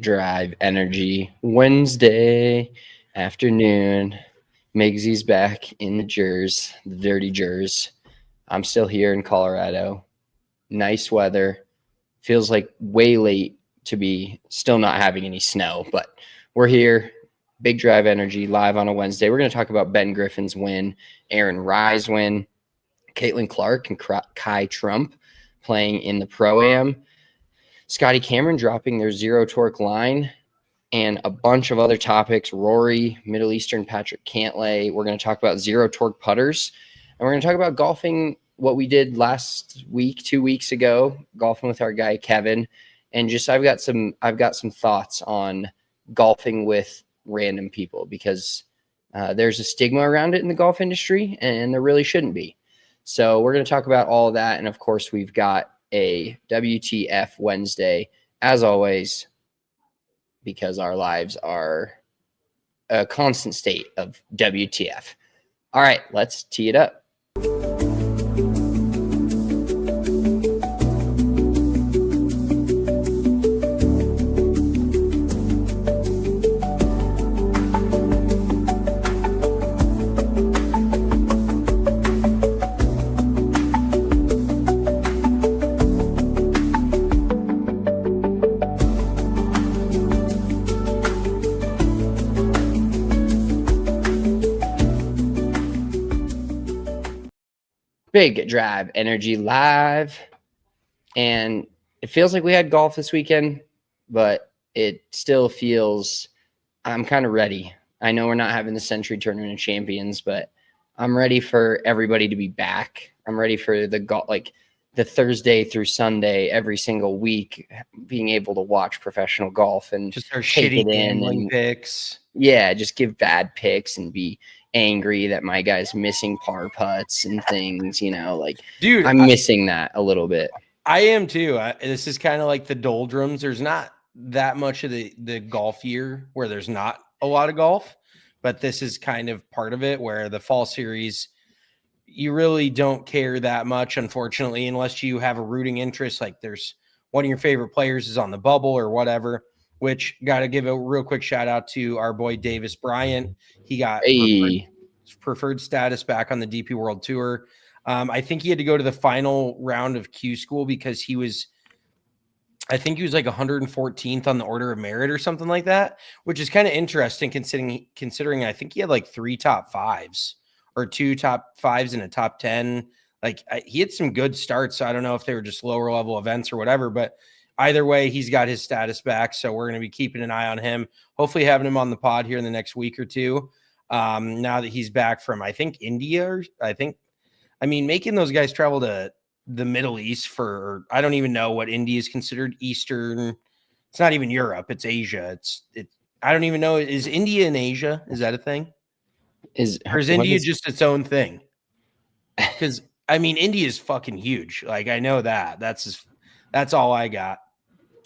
Drive Energy Wednesday afternoon. Migsy's back in the dirty jers. I'm still here in Colorado. Nice weather. Feels like way late to be still not having any snow, but we're here. Big Drive Energy live on a Wednesday. We're going to talk about Ben Griffin's win, Aaron Rye's win, Caitlin Clark and Kai Trump playing in the Pro-Am, Scotty Cameron dropping their zero torque line, and a bunch of other topics. Rory, Middle Eastern Patrick Cantlay. We're going to talk about zero torque putters, and we're going to talk about golfing, what we did last week, 2 weeks ago, golfing with our guy Kevin, and just I've got some thoughts on golfing with random people because there's a stigma around it in the golf industry, and there really shouldn't be. So we're going to talk about all of that, and of course we've got a WTF Wednesday, as always, because our lives are a constant state of WTF. All right, let's tee it up. Big Drive Energy live, and it feels like we had golf this weekend, but it still feels I'm kind of ready. I know we're not having the Century Tournament of Champions, but I'm ready for everybody to be back. I'm ready for the golf, like the Thursday through Sunday every single week, being able to watch professional golf and just our shitty gambling picks. Yeah, just give bad picks and be angry that my guy's missing par putts and things, like, dude, I'm missing that a little bit. I am too. This is kind of like the doldrums. There's not that much of the golf year where there's not a lot of golf, but this is kind of part of it where the fall series, you really don't care that much, unfortunately, unless you have a rooting interest. Like there's one of your favorite players is on the bubble or whatever, which got to give a real quick shout out to our boy Davis Bryant. He got preferred status back on the DP World Tour. I think he had to go to the final round of Q School because he was like 114th on the order of merit or something like that, which is kind of interesting considering I think he had like 3 top 5s or 2 top 5s and a top 10. Like he had some good starts. So I don't know if they were just lower level events or whatever, but either way, he's got his status back. So we're going to be keeping an eye on him, hopefully having him on the pod here in the next week or two. Now that he's back from, I think, India, making those guys travel to the Middle East for, I don't even know what India is considered Eastern. It's not even Europe. It's Asia. I don't even know. Is India in Asia? Is that a thing? Or is India just its own thing? Because India is fucking huge. Like I know that. That's all I got.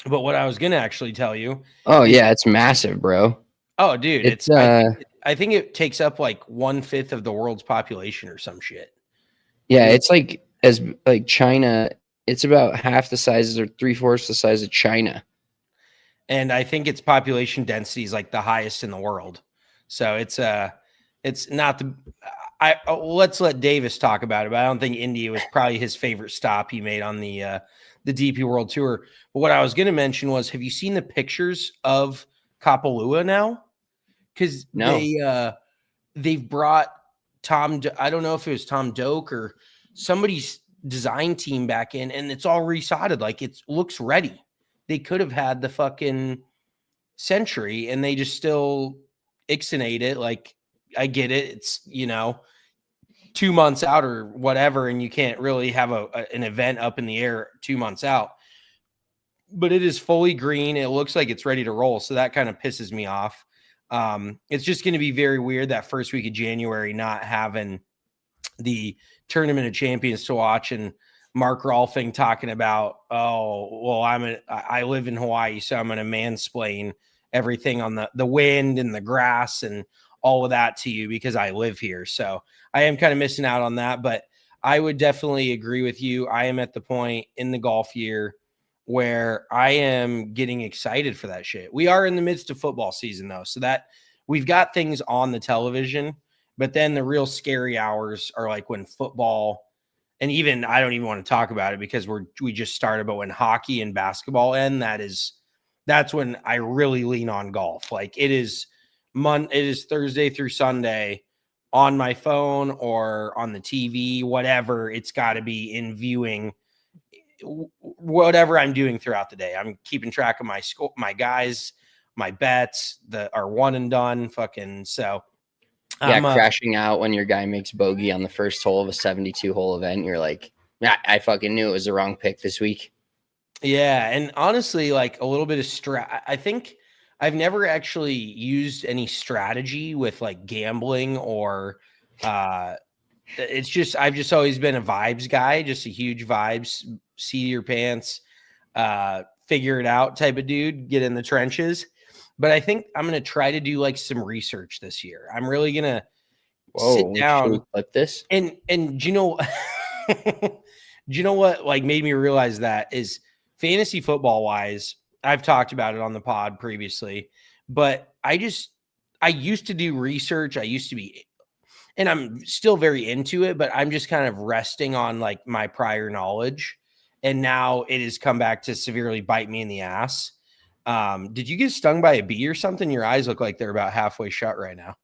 But what I was going to actually tell you. Oh yeah. It's massive, bro. Oh dude. I think it takes up like 1/5 of the world's population or some shit. Yeah. It's like China. It's about half the size or 3/4 the size of China. And I think its population density is like the highest in the world. So it's not let's let Davis talk about it, but I don't think India was probably his favorite stop he made on the DP World Tour. But what I was going to mention was, have you seen the pictures of Kapalua now? Because they've brought I don't know if it was Tom Doak or somebody's design team back in, and it's all resodded. Like it looks ready. They could have had the fucking Century, and they just still ixnate it. Like I get it. It's 2 months out or whatever, and you can't really have an event up in the air 2 months out. But it is fully green. It looks like it's ready to roll. So that kind of pisses me off. It's just going to be very weird that first week of January not having the Tournament of Champions to watch, and Mark Rolfing talking about, I live in Hawaii, so I'm going to mansplain everything on the wind and the grass and all of that to you because I live here. So I am kind of missing out on that, but I would definitely agree with you. I am at the point in the golf year where I am getting excited for that shit. We are in the midst of football season though, so that we've got things on the television, but then the real scary hours are like when football, and even I don't even want to talk about it because we just started, but when hockey and basketball end, that's when I really lean on golf. Like it is Thursday through Sunday on my phone or on the TV, whatever. It's got to be in viewing whatever I'm doing throughout the day. I'm keeping track of my score, my guys, my bets that are one and done. Fucking so. Yeah, crashing out when your guy makes bogey on the first hole of a 72 hole event. You're like, yeah, I fucking knew it was the wrong pick this week. Yeah, and honestly, like a little bit of I think I've never actually used any strategy with like gambling or it's just I've just always been a vibes guy, just a huge vibes, seat your pants, figure it out type of dude, get in the trenches. But I think I'm gonna try to do like some research this year. I'm really gonna sit down. Should we clip this? And do you know do you know what like made me realize that is fantasy football wise, I've talked about it on the pod previously, but I used to do research. I used to be, and I'm still very into it, but I'm just kind of resting on like my prior knowledge. And now it has come back to severely bite me in the ass. Did you get stung by a bee or something? Your eyes look like they're about halfway shut right now.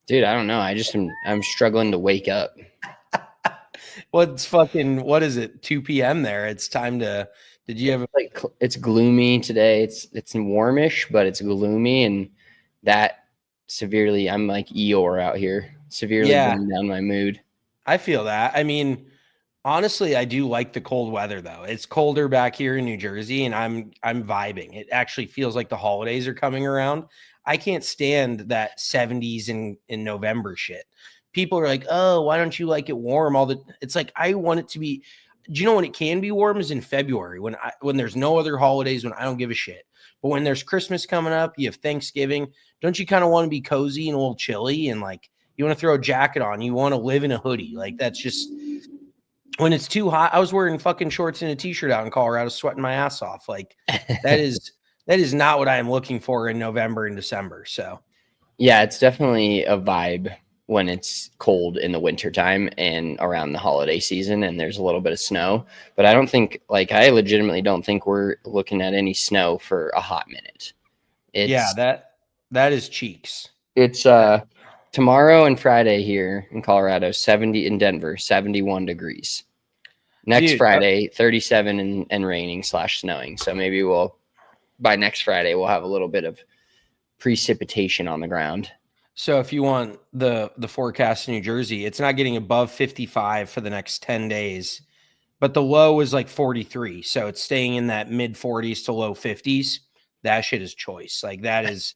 Dude, I don't know. I'm struggling to wake up. What is it? 2 p.m. there. It's time to, did you have like, it's gloomy today. It's warmish, but it's gloomy. And that severely, I'm like Eeyore out here, severely bringing down my mood. I feel that. I mean, honestly, I do like the cold weather though. It's colder back here in New Jersey and I'm vibing. It actually feels like the holidays are coming around. I can't stand that 70s in November shit. People are like, "Oh, why don't you like it warm?" It's like I want it to be. Do you know when it can be warm is in February when there's no other holidays, when I don't give a shit. But when there's Christmas coming up, you have Thanksgiving, don't you kind of want to be cozy and a little chilly and like you want to throw a jacket on, you want to live in a hoodie. Like that's just when it's too hot. I was wearing fucking shorts and a t-shirt out in Colorado, sweating my ass off. Like that is not what I am looking for in November and December. So yeah, it's definitely a vibe when it's cold in the wintertime and around the holiday season and there's a little bit of snow. But I legitimately don't think we're looking at any snow for a hot minute. That is cheeks. It's tomorrow and Friday here in Colorado, 70 in Denver, 71 degrees. Next Friday, 37 and raining / snowing. So maybe by next Friday, we'll have a little bit of precipitation on the ground. So if you want the forecast in New Jersey, it's not getting above 55 for the next 10 days, but the low is like 43. So it's staying in that mid 40s to low 50s. That shit is choice. Like that is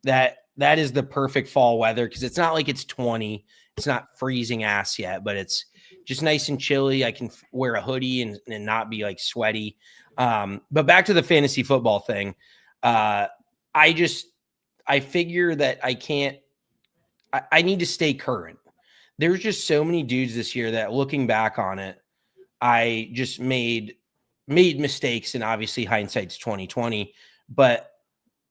the perfect fall weather because it's not like it's 20. It's not freezing ass yet, but it's just nice and chilly. I can wear a hoodie and not be like sweaty. But back to the fantasy football thing. I figure that I need to stay current. There's just so many dudes this year that looking back on it, I just made mistakes, and obviously hindsight's 2020. But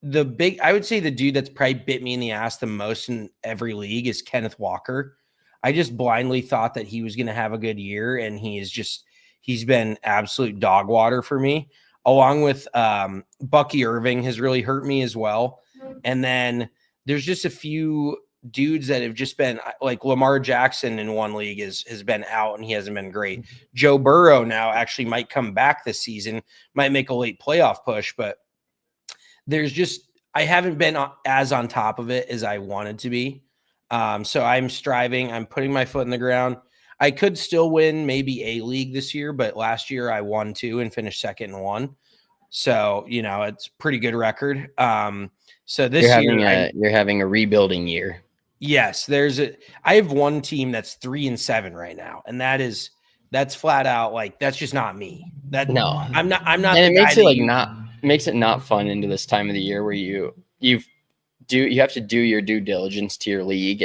I would say the dude that's probably bit me in the ass the most in every league is Kenneth Walker. I just blindly thought that he was going to have a good year, and he's been absolute dog water for me. Along with Bucky Irving has really hurt me as well. And then there's just a few dudes that have just been like Lamar Jackson in one league has been out and he hasn't been great. Joe Burrow now actually might come back this season, might make a late playoff push, but I haven't been as on top of it as I wanted to be. So I'm striving. I'm putting my foot in the ground. I could still win maybe a league this year, but last year I won 2 and finished second in 1. So, it's a pretty good record. So this year you're having a rebuilding year. Yes, I have one team that's 3-7 right now, and that's flat out like that's just not me. No, I'm not. And it makes it not fun into this time of the year where you have to do your due diligence to your league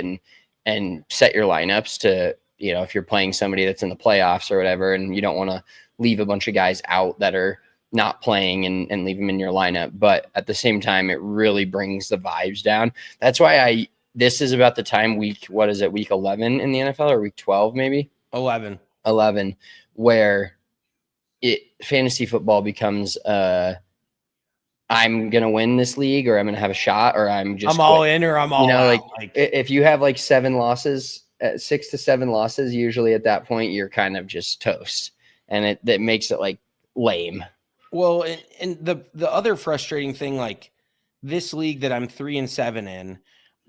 and set your lineups to if you're playing somebody that's in the playoffs or whatever, and you don't want to leave a bunch of guys out that are not playing and leave him in your lineup. But at the same time, it really brings the vibes down. That's why this is about the time week 11 in the NFL or week 12, maybe 11, where fantasy football becomes, I'm going to win this league, or I'm going to have a shot, or I'm all in, or I'm all out. Like if you have like 7 losses, 6 to 7 losses, usually at that point, you're kind of just toast. And that makes it like lame. Well, and the other frustrating thing, like this league that I'm 3-7 in,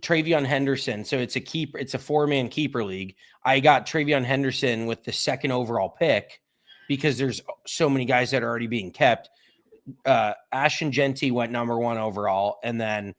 Travion Henderson. So it's a 4-man keeper league. I got Travion Henderson with the 2nd overall pick because there's so many guys that are already being kept. Ashton Genty went number 1 overall. And then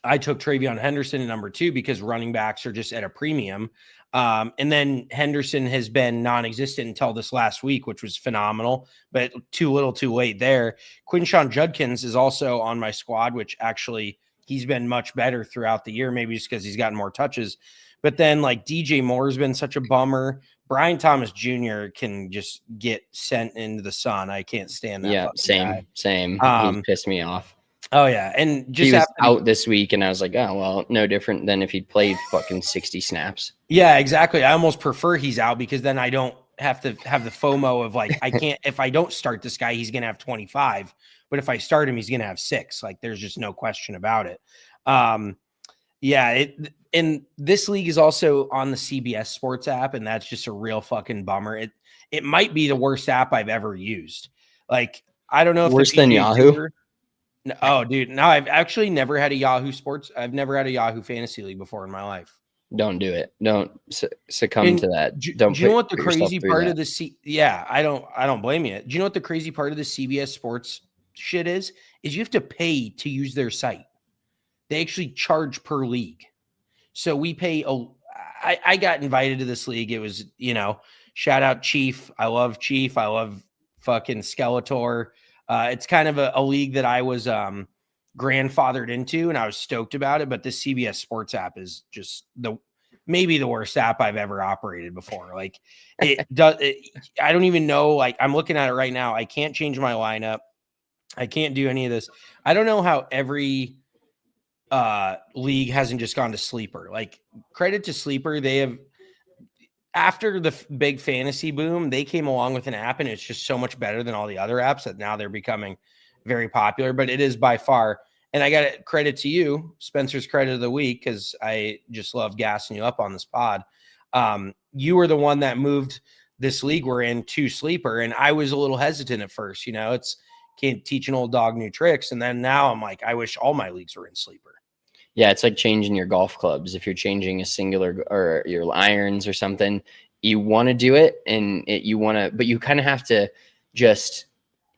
I took Travion Henderson at number 2 because running backs are just at a premium. And then Henderson has been non-existent until this last week, which was phenomenal, but too little too late there. Quinshon Judkins is also on my squad, which actually he's been much better throughout the year, maybe just because he's gotten more touches. But then like DJ Moore's been such a bummer. Brian Thomas Jr. can just get sent into the sun. I can't stand that. Yeah, same. He pissed me off. Oh yeah, and just he was out this week, and I was like, oh well, no different than if he'd played fucking 60 snaps. Yeah, exactly. I almost prefer he's out because then I don't have to have the FOMO of like, I can't, if I don't start this guy, he's gonna have 25, but if I start him, he's gonna have 6. Like, there's just no question about it. And this league is also on the CBS Sports app, and that's just a real fucking bummer. It might be the worst app I've ever used. Like, I don't know if worse than Yahoo. Oh, dude, no, I've actually never had a Yahoo Sports. I've never had a Yahoo Fantasy League before in my life. Don't do it. Don't succumb to that. Do you know what the crazy part of the Yeah, I don't blame you. Do you know what the crazy part of the CBS Sports shit is? Is you have to pay to use their site. They actually charge per league. So we pay. I got invited to this league. It was, shout out Chief. I love Chief. I love fucking Skeletor. It's kind of a league that I was grandfathered into, and I was stoked about it. But this CBS Sports app is just maybe the worst app I've ever operated before. Like, it does. I don't even know. Like, I'm looking at it right now. I can't change my lineup. I can't do any of this. I don't know how every league hasn't just gone to Sleeper. Like, credit to Sleeper, they have. After the big fantasy boom, they came along with an app, and it's just so much better than all the other apps that now they're becoming very popular. But it is by far, and I got credit to you, Spencer's credit of the week, because I just love gassing you up on this pod. You were the one that moved this league we're in to Sleeper, and I was a little hesitant at first. It's can't teach an old dog new tricks, and then now I'm like, I wish all my leagues were in Sleeper. Yeah, it's like changing your golf clubs. If you're changing a singular or your irons or something, you want to do it, but you kind of have to just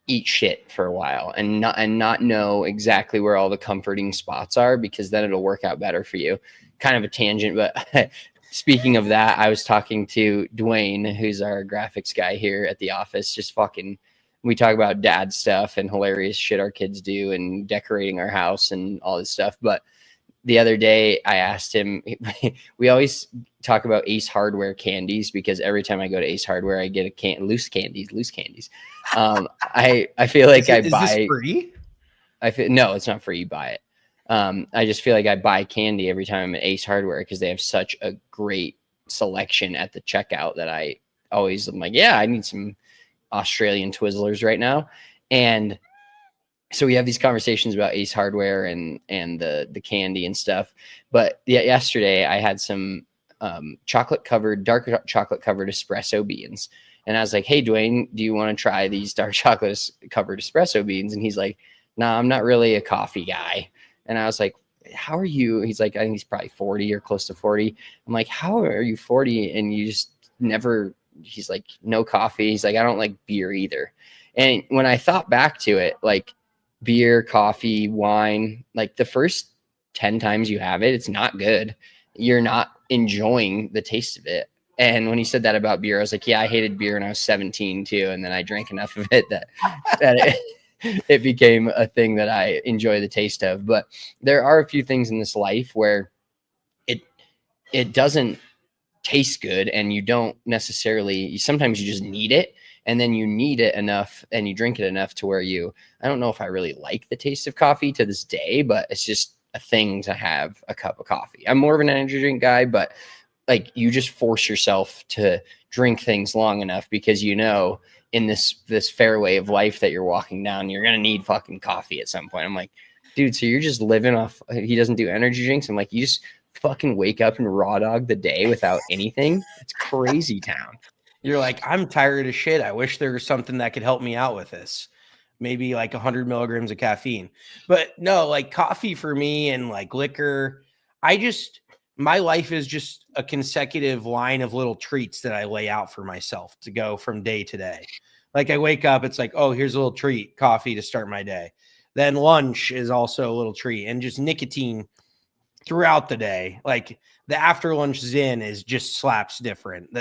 eat shit for a while and not know exactly where all the comforting spots are, because then it'll work out better for you. Kind of a tangent, but speaking of that, I was talking to Dwayne, who's our graphics guy here at the office. We talk about dad stuff and hilarious shit our kids do and decorating our house and all this stuff, but the other day I asked him, we always talk about Ace Hardware candies because every time I go to Ace Hardware, I get loose candies. I feel like is this free? No, it's not free. You buy it. I just feel like I buy candy every time I'm at Ace Hardware because they have such a great selection at the checkout that I always am like, yeah, I need some Australian Twizzlers right now. And so we have these conversations about Ace Hardware and the candy and stuff. But yeah, yesterday I had some dark chocolate covered espresso beans. And I was like, hey, Dwayne, do you want to try these dark chocolate covered espresso beans? And he's like, nah, I'm not really a coffee guy. And I was like, how are you? He's like, I think he's probably 40 or close to 40. I'm like, how are you 40 and you just never, he's like, no coffee. He's like, I don't like beer either. And when I thought back to it, like, beer, coffee, wine, like the first 10 times you have it, it's not good. You're not enjoying the taste of it. And when he said that about beer, I was like, yeah, I hated beer when I was 17 too. And then I drank enough of it that it became a thing that I enjoy the taste of. But there are a few things in this life where it doesn't taste good, and you don't necessarily, sometimes you just need it. and then you need it enough and you drink it enough to where I don't know if I really like the taste of coffee to this day, but it's just a thing to have a cup of coffee. I'm more of an energy drink guy, but like you just force yourself to drink things long enough because in this fairway of life that you're walking down, you're gonna need fucking coffee at some point. I'm like, dude, so you're just living off. He doesn't do energy drinks. I'm like, you just fucking wake up and raw dog the day without anything. It's crazy town. You're like, I'm tired of shit. I wish there was something that could help me out with this. Maybe like 100 milligrams of caffeine. But no, like coffee for me and like liquor, my life is just a consecutive line of little treats that I lay out for myself to go from day to day. Like I wake up, it's like, oh, here's a little treat, coffee to start my day. Then lunch is also a little treat, and just nicotine throughout the day. Like the after lunch zen is just slaps different.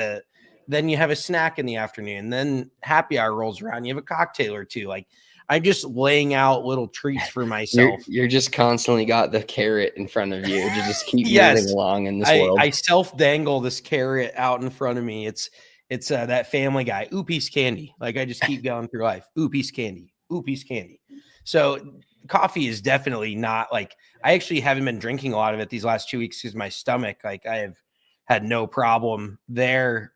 Then you have a snack in the afternoon. Then happy hour rolls around. You have a cocktail or two. Like I'm just laying out little treats for myself. You're just constantly got the carrot in front of you to just keep moving along in this world. I self dangle this carrot out in front of me. It's that Family Guy. Ooh, piece candy. Like I just keep going through life. Ooh, piece candy. Ooh, piece candy. So coffee is definitely not like, I actually haven't been drinking a lot of it these last 2 weeks because my stomach, like I have had no problem there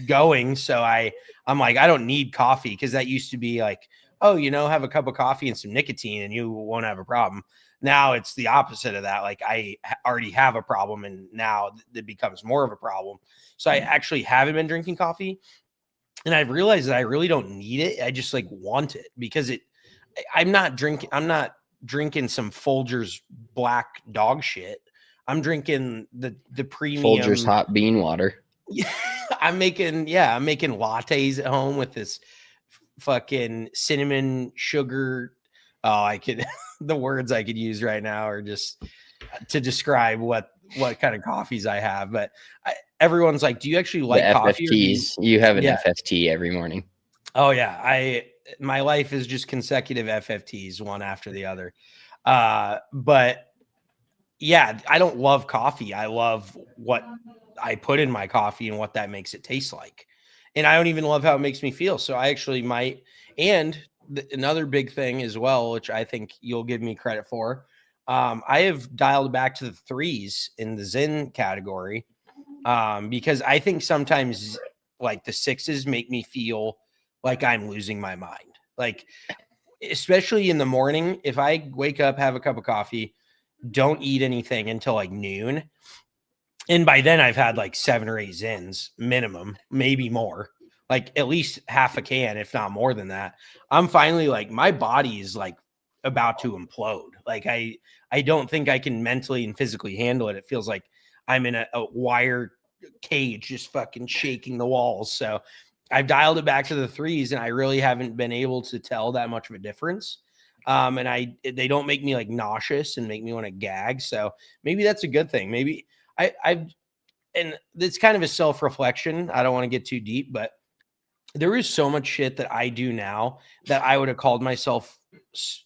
going. So I'm like, I don't need coffee, because that used to be like, oh, have a cup of coffee and some nicotine and you won't have a problem. Now it's the opposite of that. Like I already have a problem, and now it becomes more of a problem. So I actually haven't been drinking coffee, and I've realized that I really don't need it. I just like want it because I'm not drinking some Folgers black dog shit. I'm drinking the premium Folgers hot bean water. Yeah, I'm making lattes at home with this fucking cinnamon sugar. Oh, the words I could use right now are just to describe what kind of coffees I have. But everyone's like, do you actually like coffee? FFTs. You have an FFT every morning. Oh yeah. My life is just consecutive FFTs, one after the other. But yeah, I don't love coffee. I love what I put in my coffee and what that makes it taste like. And I don't even love how it makes me feel. So I actually might. And another big thing as well, which I think you'll give me credit for, I have dialed back to the threes in the Zen category, because I think sometimes like the sixes make me feel like I'm losing my mind. Like, especially in the morning, if I wake up, have a cup of coffee, don't eat anything until like noon, and by then I've had like 7 or 8 Zens minimum, maybe more, like at least half a can, if not more than that. I'm finally like, my body is like about to implode. Like I don't think I can mentally and physically handle it. It feels like I'm in a wire cage just fucking shaking the walls. So I've dialed it back to the threes, and I really haven't been able to tell that much of a difference. And they don't make me like nauseous and make me want to gag. So maybe that's a good thing. Maybe and it's kind of a self-reflection. I don't want to get too deep, but there is so much shit that I do now that I would have called myself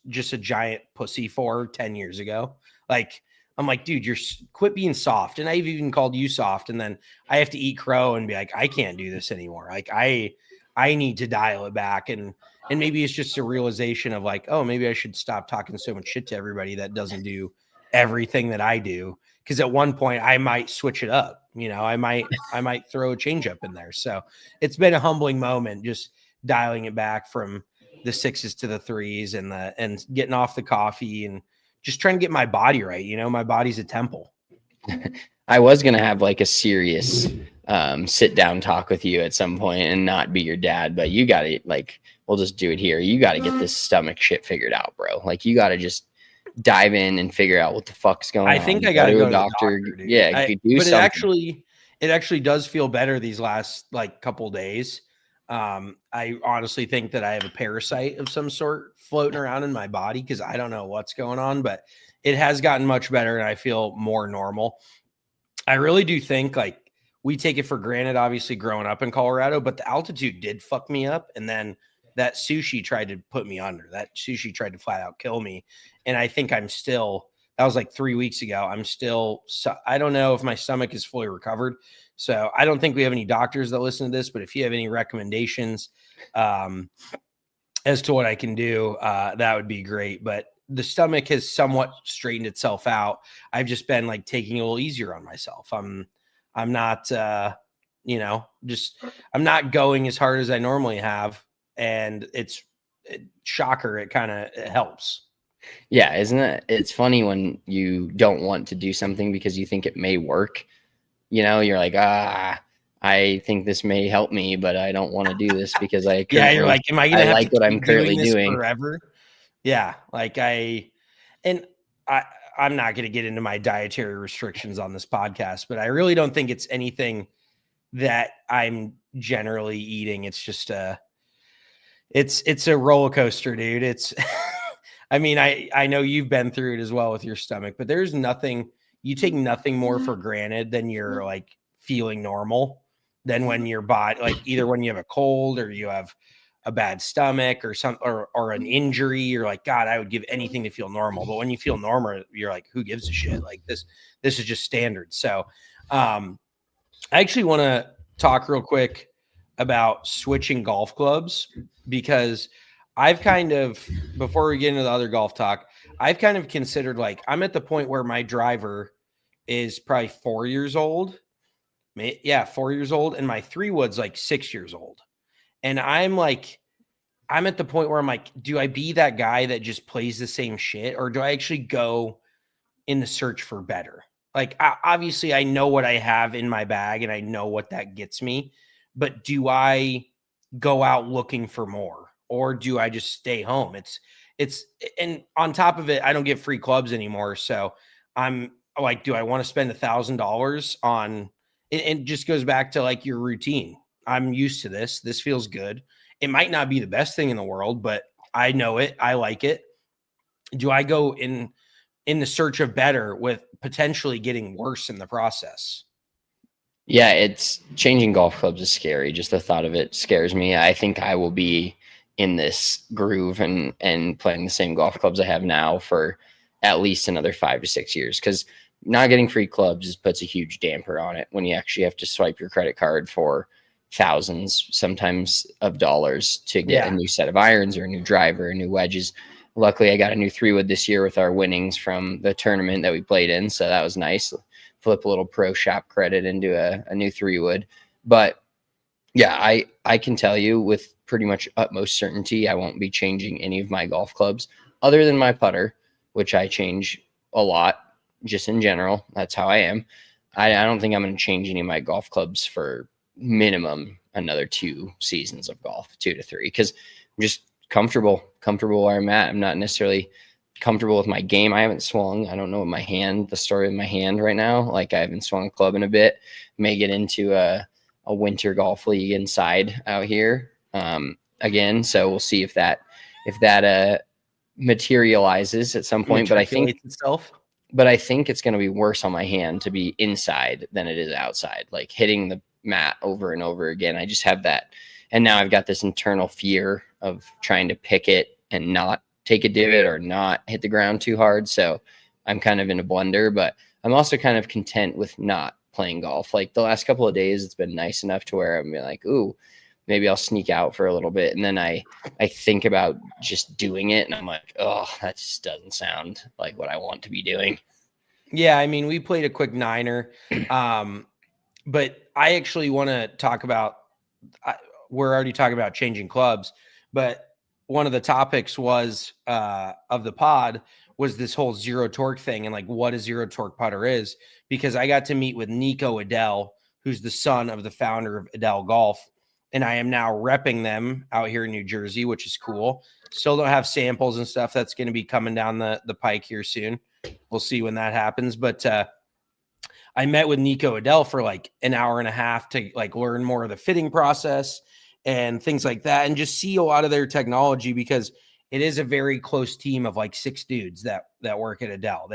just a giant pussy for 10 years ago. Like, I'm like, dude, quit being soft. And I've even called you soft. And then I have to eat crow and be like, I can't do this anymore. Like I need to dial it back. And maybe it's just a realization of like, oh, maybe I should stop talking so much shit to everybody that doesn't do everything that I do. Cause at one point I might switch it up. I might throw a change up in there. So it's been a humbling moment, just dialing it back from the sixes to the threes and getting off the coffee and just trying to get my body right. My body's a temple. I was going to have like a serious sit down talk with you at some point and not be your dad, but you got to like, we'll just do it here. You got to get this stomach shit figured out, bro. Like you got to just dive in and figure out what the fuck's going on. I think I got to go to the doctor. Yeah. But something. It actually does feel better these last like couple days. I honestly think that I have a parasite of some sort floating around in my body, because I don't know what's going on, but it has gotten much better and I feel more normal. I really do think like we take it for granted, obviously growing up in Colorado, but the altitude did fuck me up. And then that sushi tried to put me under. That sushi tried to flat out kill me. And I think That was like 3 weeks ago. I don't know if my stomach is fully recovered. So I don't think we have any doctors that listen to this, but if you have any recommendations as to what I can do, that would be great. But the stomach has somewhat straightened itself out. I've just been like taking it a little easier on myself. I'm not, I'm not going as hard as I normally have. And shocker. It kind of helps. Yeah, isn't it? It's funny when you don't want to do something because you think it may work. You're like, I think this may help me, but I don't want to do this because I Yeah, you're like, am I going to have to what I'm keep currently doing this doing. forever? Yeah, I'm not going to get into my dietary restrictions on this podcast, but I really don't think it's anything that I'm generally eating. It's just it's a roller coaster, dude. It's I mean, I know you've been through it as well with your stomach, but there's nothing, you take nothing more for granted than you're like feeling normal than when your body, like either when you have a cold or you have a bad stomach or or an injury, you're like, God, I would give anything to feel normal. But when you feel normal, you're like, who gives a shit? Like this is just standard. So I actually want to talk real quick about switching golf clubs, because I've kind of, before we get into the other golf talk, I've kind of considered, like, I'm at the point where my driver is probably 4 years old. Yeah, 4 years old. And my 3-wood's like 6 years old. And I'm at the point where I'm like, do I be that guy that just plays the same shit, or do I actually go in the search for better? Like, obviously I know what I have in my bag and I know what that gets me, but do I go out looking for more, or do I just stay home? And on top of it, I don't get free clubs anymore. So I'm like, do I want to spend $1,000 on it? It just goes back to like your routine. I'm used to this. This feels good. It might not be the best thing in the world, but I know it. I like it. Do I go in the search of better with potentially getting worse in the process? Yeah, it's changing golf clubs is scary. Just the thought of it scares me. I think I will be in this groove and playing the same golf clubs I have now for at least another 5 to 6 years, because not getting free clubs just puts a huge damper on it when you actually have to swipe your credit card for thousands, sometimes of dollars, to get a new set of irons or a new driver, new wedges. Luckily, I got a new 3-wood this year with our winnings from the tournament that we played in, so that was nice. Flip a little pro shop credit into a new 3-wood. But yeah, I can tell you with pretty much utmost certainty, I won't be changing any of my golf clubs other than my putter, which I change a lot just in general. That's how I am. I don't think I'm going to change any of my golf clubs for minimum another 2 seasons of golf, 2 to 3, because I'm just comfortable where I'm at. I'm not necessarily comfortable with my game. I haven't swung. I don't know what the story of my hand right now. Like, I haven't swung a club in a bit. May get into a winter golf league inside out here again. So we'll see if that materializes at some point. But I think it's going to be worse on my hand to be inside than it is outside, like hitting the mat over and over again. I just have that. And now I've got this internal fear of trying to pick it and not take a divot or not hit the ground too hard. So I'm kind of in a blender, but I'm also kind of content with not playing golf. Like, the last couple of days, it's been nice enough to where I'm like, ooh, maybe I'll sneak out for a little bit. And then I think about just doing it, and I'm like, oh, that just doesn't sound like what I want to be doing. Yeah, I mean, we played a quick niner, but I actually want to talk about, we're already talking about changing clubs, but one of the topics was of the pod was this whole zero torque thing, and like what a zero torque putter is, because I got to meet with Nico Adell, who's the son of the founder of Adell Golf. And I am now repping them out here in New Jersey, which is cool. Still don't have samples and stuff. That's going to be coming down the pike here soon. We'll see when that happens. But I met with Nico Adell for like an hour and a half to like learn more of the fitting process and things like that, and just see a lot of their technology, because it is a very close team of like 6 dudes that work at Adell.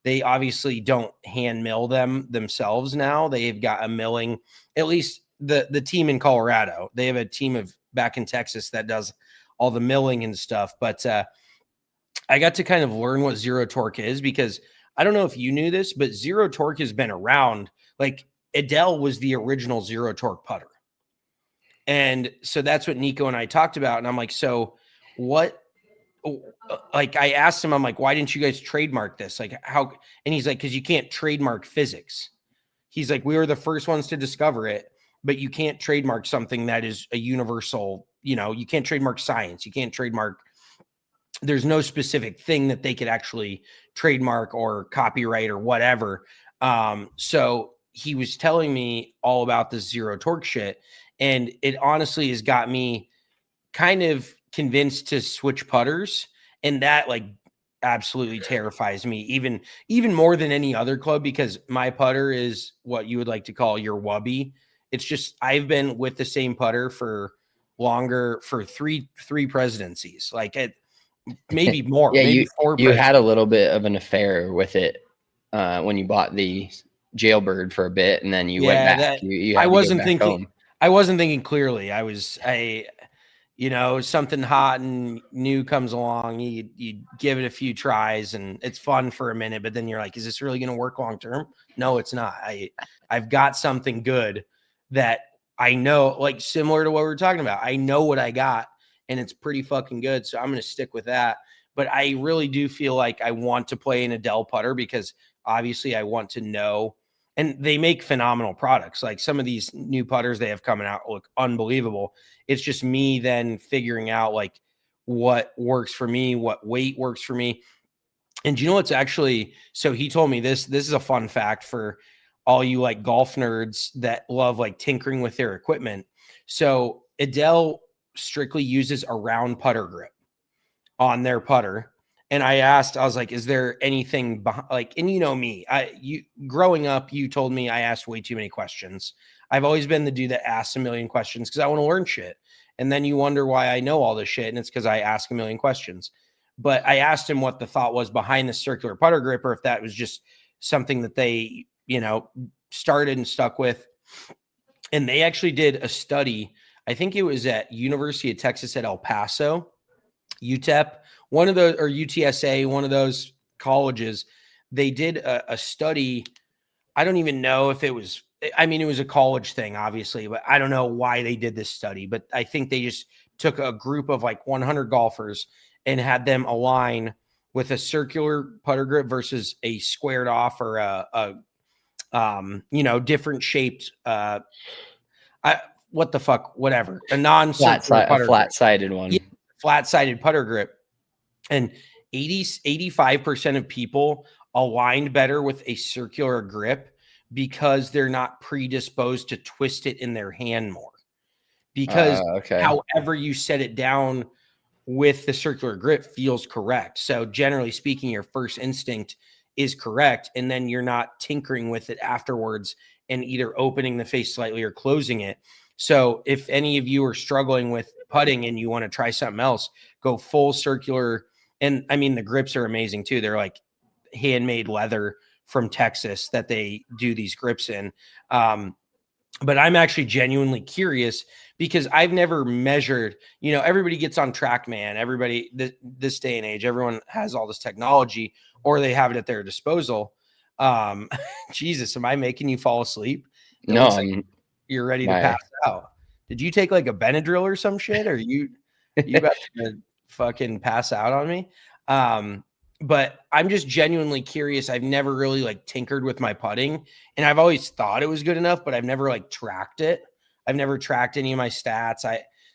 They obviously don't hand mill themselves now. They've got a milling, at least the team in Colorado. They have a team back in Texas that does all the milling and stuff. But I got to kind of learn what zero torque is, because I don't know if you knew this, but zero torque has been around. Like Adele was the original zero torque putter. And so that's what Nico and I talked about. And I'm like, so what, like I asked him, I'm like, why didn't you guys trademark this? Like how, and he's like, cause you can't trademark physics. He's like, we were the first ones to discover it, but you can't trademark something that is a universal, you can't trademark science. You can't trademark, there's no specific thing that they could actually trademark or copyright or whatever. So he was telling me all about this zero torque shit. And it honestly has got me kind of convinced to switch putters. And that like absolutely terrifies me, even more than any other club, because my putter is what you would like to call your wubby. It's just, I've been with the same putter for longer, for three presidencies, like it, maybe more, Yeah, maybe four. you had a little bit of an affair with it when you bought the Jailbird for a bit, and then you went back. You had to go back home. I wasn't thinking clearly. Something hot and new comes along, you give it a few tries and it's fun for a minute, but then you're like, is this really going to work long term? No, it's not. I've got something good that I know, like similar to what we were talking about. I know what I got and it's pretty fucking good. So I'm going to stick with that. But I really do feel like I want to play an Adele putter, because obviously I want to know, and they make phenomenal products. Like some of these new putters they have coming out look unbelievable. It's just me then figuring out like what works for me, what weight works for me. And you know what's actually, so he told me this is a fun fact for all you like golf nerds that love like tinkering with their equipment. So Adele strictly uses a round putter grip on their putter. And I was like, is there anything behind, like, and you know me, growing up, you told me I asked way too many questions. I've always been the dude that asks a million questions because I want to learn shit. And then you wonder why I know all this shit. And it's because I ask a million questions. But I asked him what the thought was behind the circular putter grip, or if that was just something that they, started and stuck with. And they actually did a study. I think it was at University of Texas at El Paso, UTEP, one of those, or UTSA, one of those colleges. They did a study. I don't even know if it was, it was a college thing, obviously, but I don't know why they did this study. But I think they just took a group of like 100 golfers and had them align with a circular putter grip versus a squared off or a different shaped, what the fuck, whatever, a non-circular putter, flat-sided one. Yeah, flat-sided putter grip. And 85% of people aligned better with a circular grip because they're not predisposed to twist it in their hand more. Because however you set it down with the circular grip feels correct. So generally speaking, your first instinct is correct, and then you're not tinkering with it afterwards and either opening the face slightly or closing it. So if any of you are struggling with putting and you want to try something else, go full circular. And the grips are amazing too. They're like handmade leather from Texas that they do these grips in. But I'm actually genuinely curious because I've never measured, everybody gets on TrackMan. Everybody, this day and age, everyone has all this technology or they have it at their disposal. Jesus, am I making you fall asleep? No, like you're ready to pass out. Did you take like a Benadryl or some shit? Or you about to fucking pass out on me? But I'm just genuinely curious. I've never really like tinkered with my putting, and I've always thought it was good enough, but I've never like tracked it. I've never tracked any of my stats.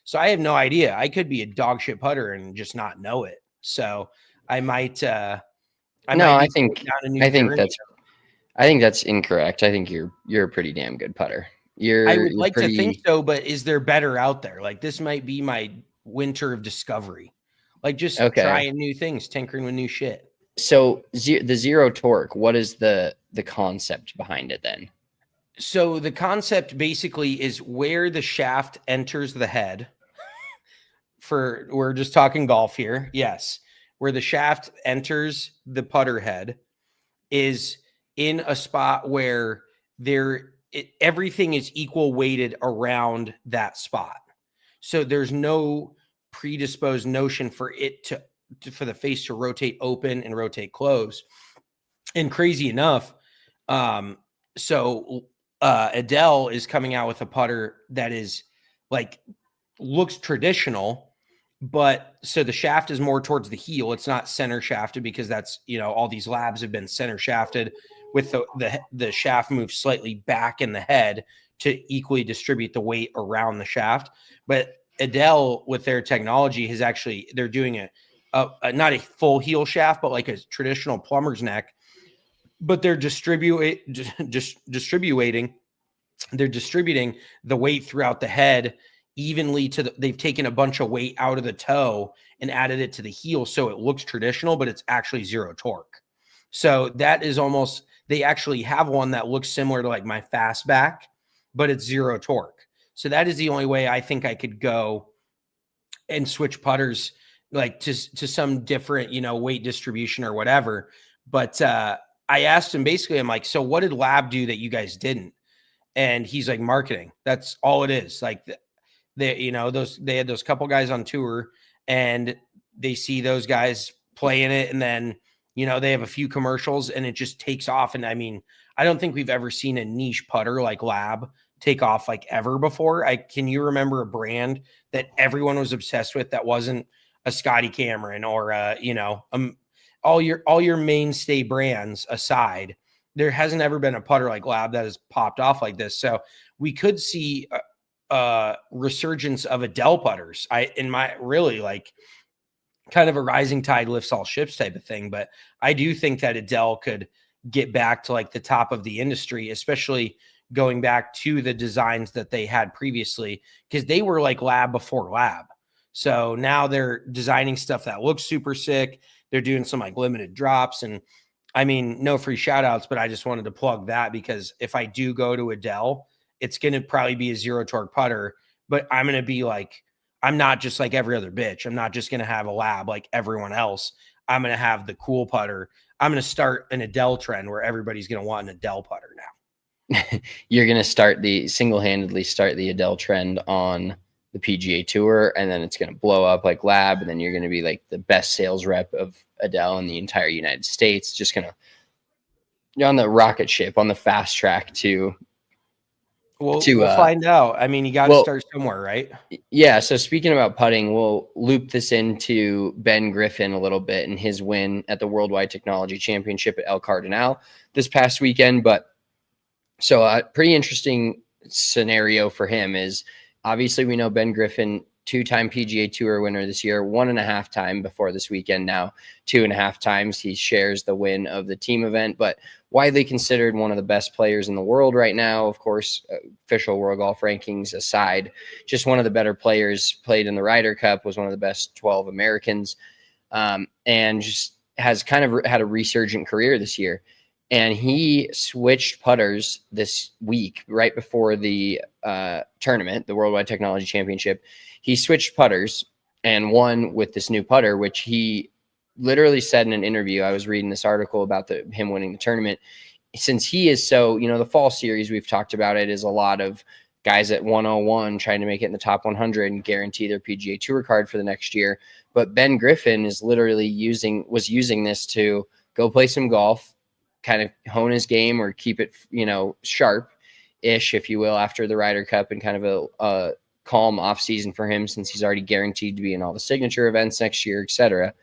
So I have no idea. I could be a dog shit putter and just not know it. So I might. I think that's incorrect. I think you're a pretty damn good putter. I would like to think so, but is there better out there? Like this might be my winter of discovery. Like just trying new things, tinkering with new shit. So the zero torque, what is the concept behind it then? So the concept basically is where the shaft enters the head. We're just talking golf here. Yes. Where the shaft enters the putter head is in a spot where everything is equal weighted around that spot. So there's no predisposed notion for it to for the face to rotate open and rotate close. And crazy enough, so Adele is coming out with a putter that is like looks traditional, but so the shaft is more towards the heel. It's not center shafted because that's, all these labs have been center shafted with the shaft moves slightly back in the head to equally distribute the weight around the shaft. But Adele with their technology they're doing not a full heel shaft, but like a traditional plumber's neck, but they're distributing the weight throughout the head evenly they've taken a bunch of weight out of the toe and added it to the heel. So it looks traditional, but it's actually zero torque. So that is they actually have one that looks similar to like my fastback, but it's zero torque. So that is the only way I think I could go and switch putters like to some different, weight distribution or whatever. But I asked him basically, I'm like, so what did Lab do that you guys didn't? And he's like, marketing. That's all it is. Like they had those couple guys on tour and they see those guys playing it. And then, they have a few commercials and it just takes off. And I mean, I don't think we've ever seen a niche putter like Lab take off like ever before. Can you remember a brand that everyone was obsessed with that wasn't a Scotty Cameron or all your mainstay brands aside? There hasn't ever been a putter like Lab that has popped off like this. So we could see a resurgence of Adele putters. Kind of a rising tide lifts all ships type of thing. But I do think that Adele could get back to like the top of the industry, especially going back to the designs that they had previously, because they were like Lab before Lab. So now they're designing stuff that looks super sick. They're doing some like limited drops. And I mean, no free shout outs, but I just wanted to plug that because if I do go to Adele, it's going to probably be a zero torque putter, but I'm going to be like, I'm not just like every other bitch. I'm not just going to have a Lab like everyone else. I'm going to have the cool putter. I'm going to start an Adele trend where everybody's going to want an Adele putter now. You're going to single-handedly start the Adele trend on the PGA Tour, and then it's going to blow up like Lab, and then you're going to be like the best sales rep of Adele in the entire United States. Just going to, you're on the rocket ship, on the fast track to we'll find out. I mean, you got to start somewhere, right? Yeah. So speaking about putting, we'll loop this into Ben Griffin a little bit and his win at the Worldwide Technology Championship at El Cardinal this past weekend. But so a pretty interesting scenario for him is obviously we know Ben Griffin, 2-time PGA Tour winner this year, 1.5 time before this weekend. Now 2.5 times he shares the win of the team event, but widely considered one of the best players in the world right now. Of course, official world golf rankings aside, just one of the better players, played in the Ryder Cup, was one of the best 12 Americans, and just has kind of had a resurgent career this year. And he switched putters this week, right before the tournament, the Worldwide Technology Championship. He switched putters and won with this new putter, which he literally said in an interview. I was reading this article about him winning the tournament. Since he is so, the fall series, we've talked about it, is a lot of guys at 101 trying to make it in the top 100 and guarantee their PGA Tour card for the next year. But Ben Griffin is literally was using this to go play some golf, kind of hone his game or keep it, sharp-ish, if you will, after the Ryder Cup, and kind of a calm off season for him since he's already guaranteed to be in all the signature events next year, etc.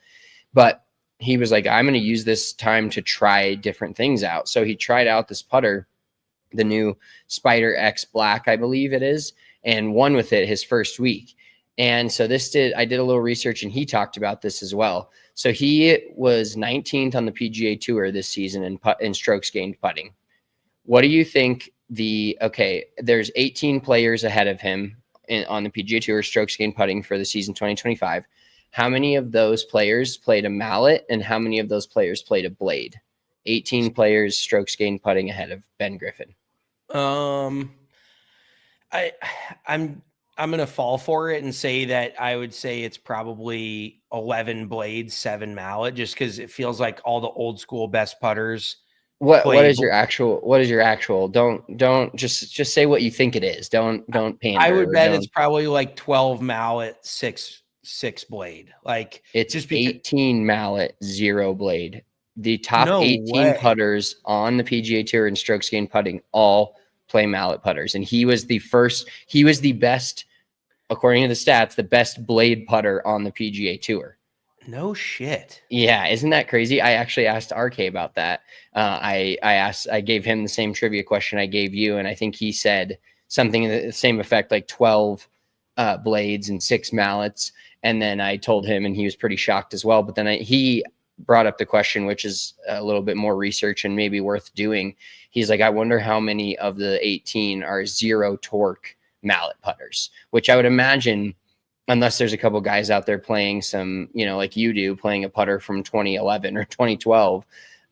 But he was like, I'm going to use this time to try different things out. So he tried out this putter, the new Spider X Black, I believe it is, and won with it his first week. And so I did a little research, and he talked about this as well. So he was 19th on the PGA Tour this season in strokes gained putting. What do you think there's 18 players ahead of him on the PGA Tour strokes gained putting for the season 2025. How many of those players played a mallet and how many of those players played a blade? 18 players strokes gained putting ahead of Ben Griffin. I'm going to fall for it and say that I would say it's probably 11 blades, 7 mallet, just because it feels like all the old school best putters. What is your actual? Don't just say what you think it is. Don't pander. I would bet it's probably like 12 mallet, 6 6 blade. Like It's just because 18 mallet, 0 blade. The top no 18 way. putters on the PGA Tour in strokes gained putting all play mallet putters. And he was the best, according to the stats, the best blade putter on the PGA Tour. No shit. Yeah, isn't that crazy? I actually asked RK about that. I gave him the same trivia question I gave you, and I think he said something in the same effect, like 12 blades and 6 mallets. And then I told him, and he was pretty shocked as well. But then he brought up the question, which is a little bit more research and maybe worth doing. He's like, I wonder how many of the 18 are 0 torque mallet putters, which I would imagine, unless there's a couple guys out there playing some, like you do, playing a putter from 2011 or 2012,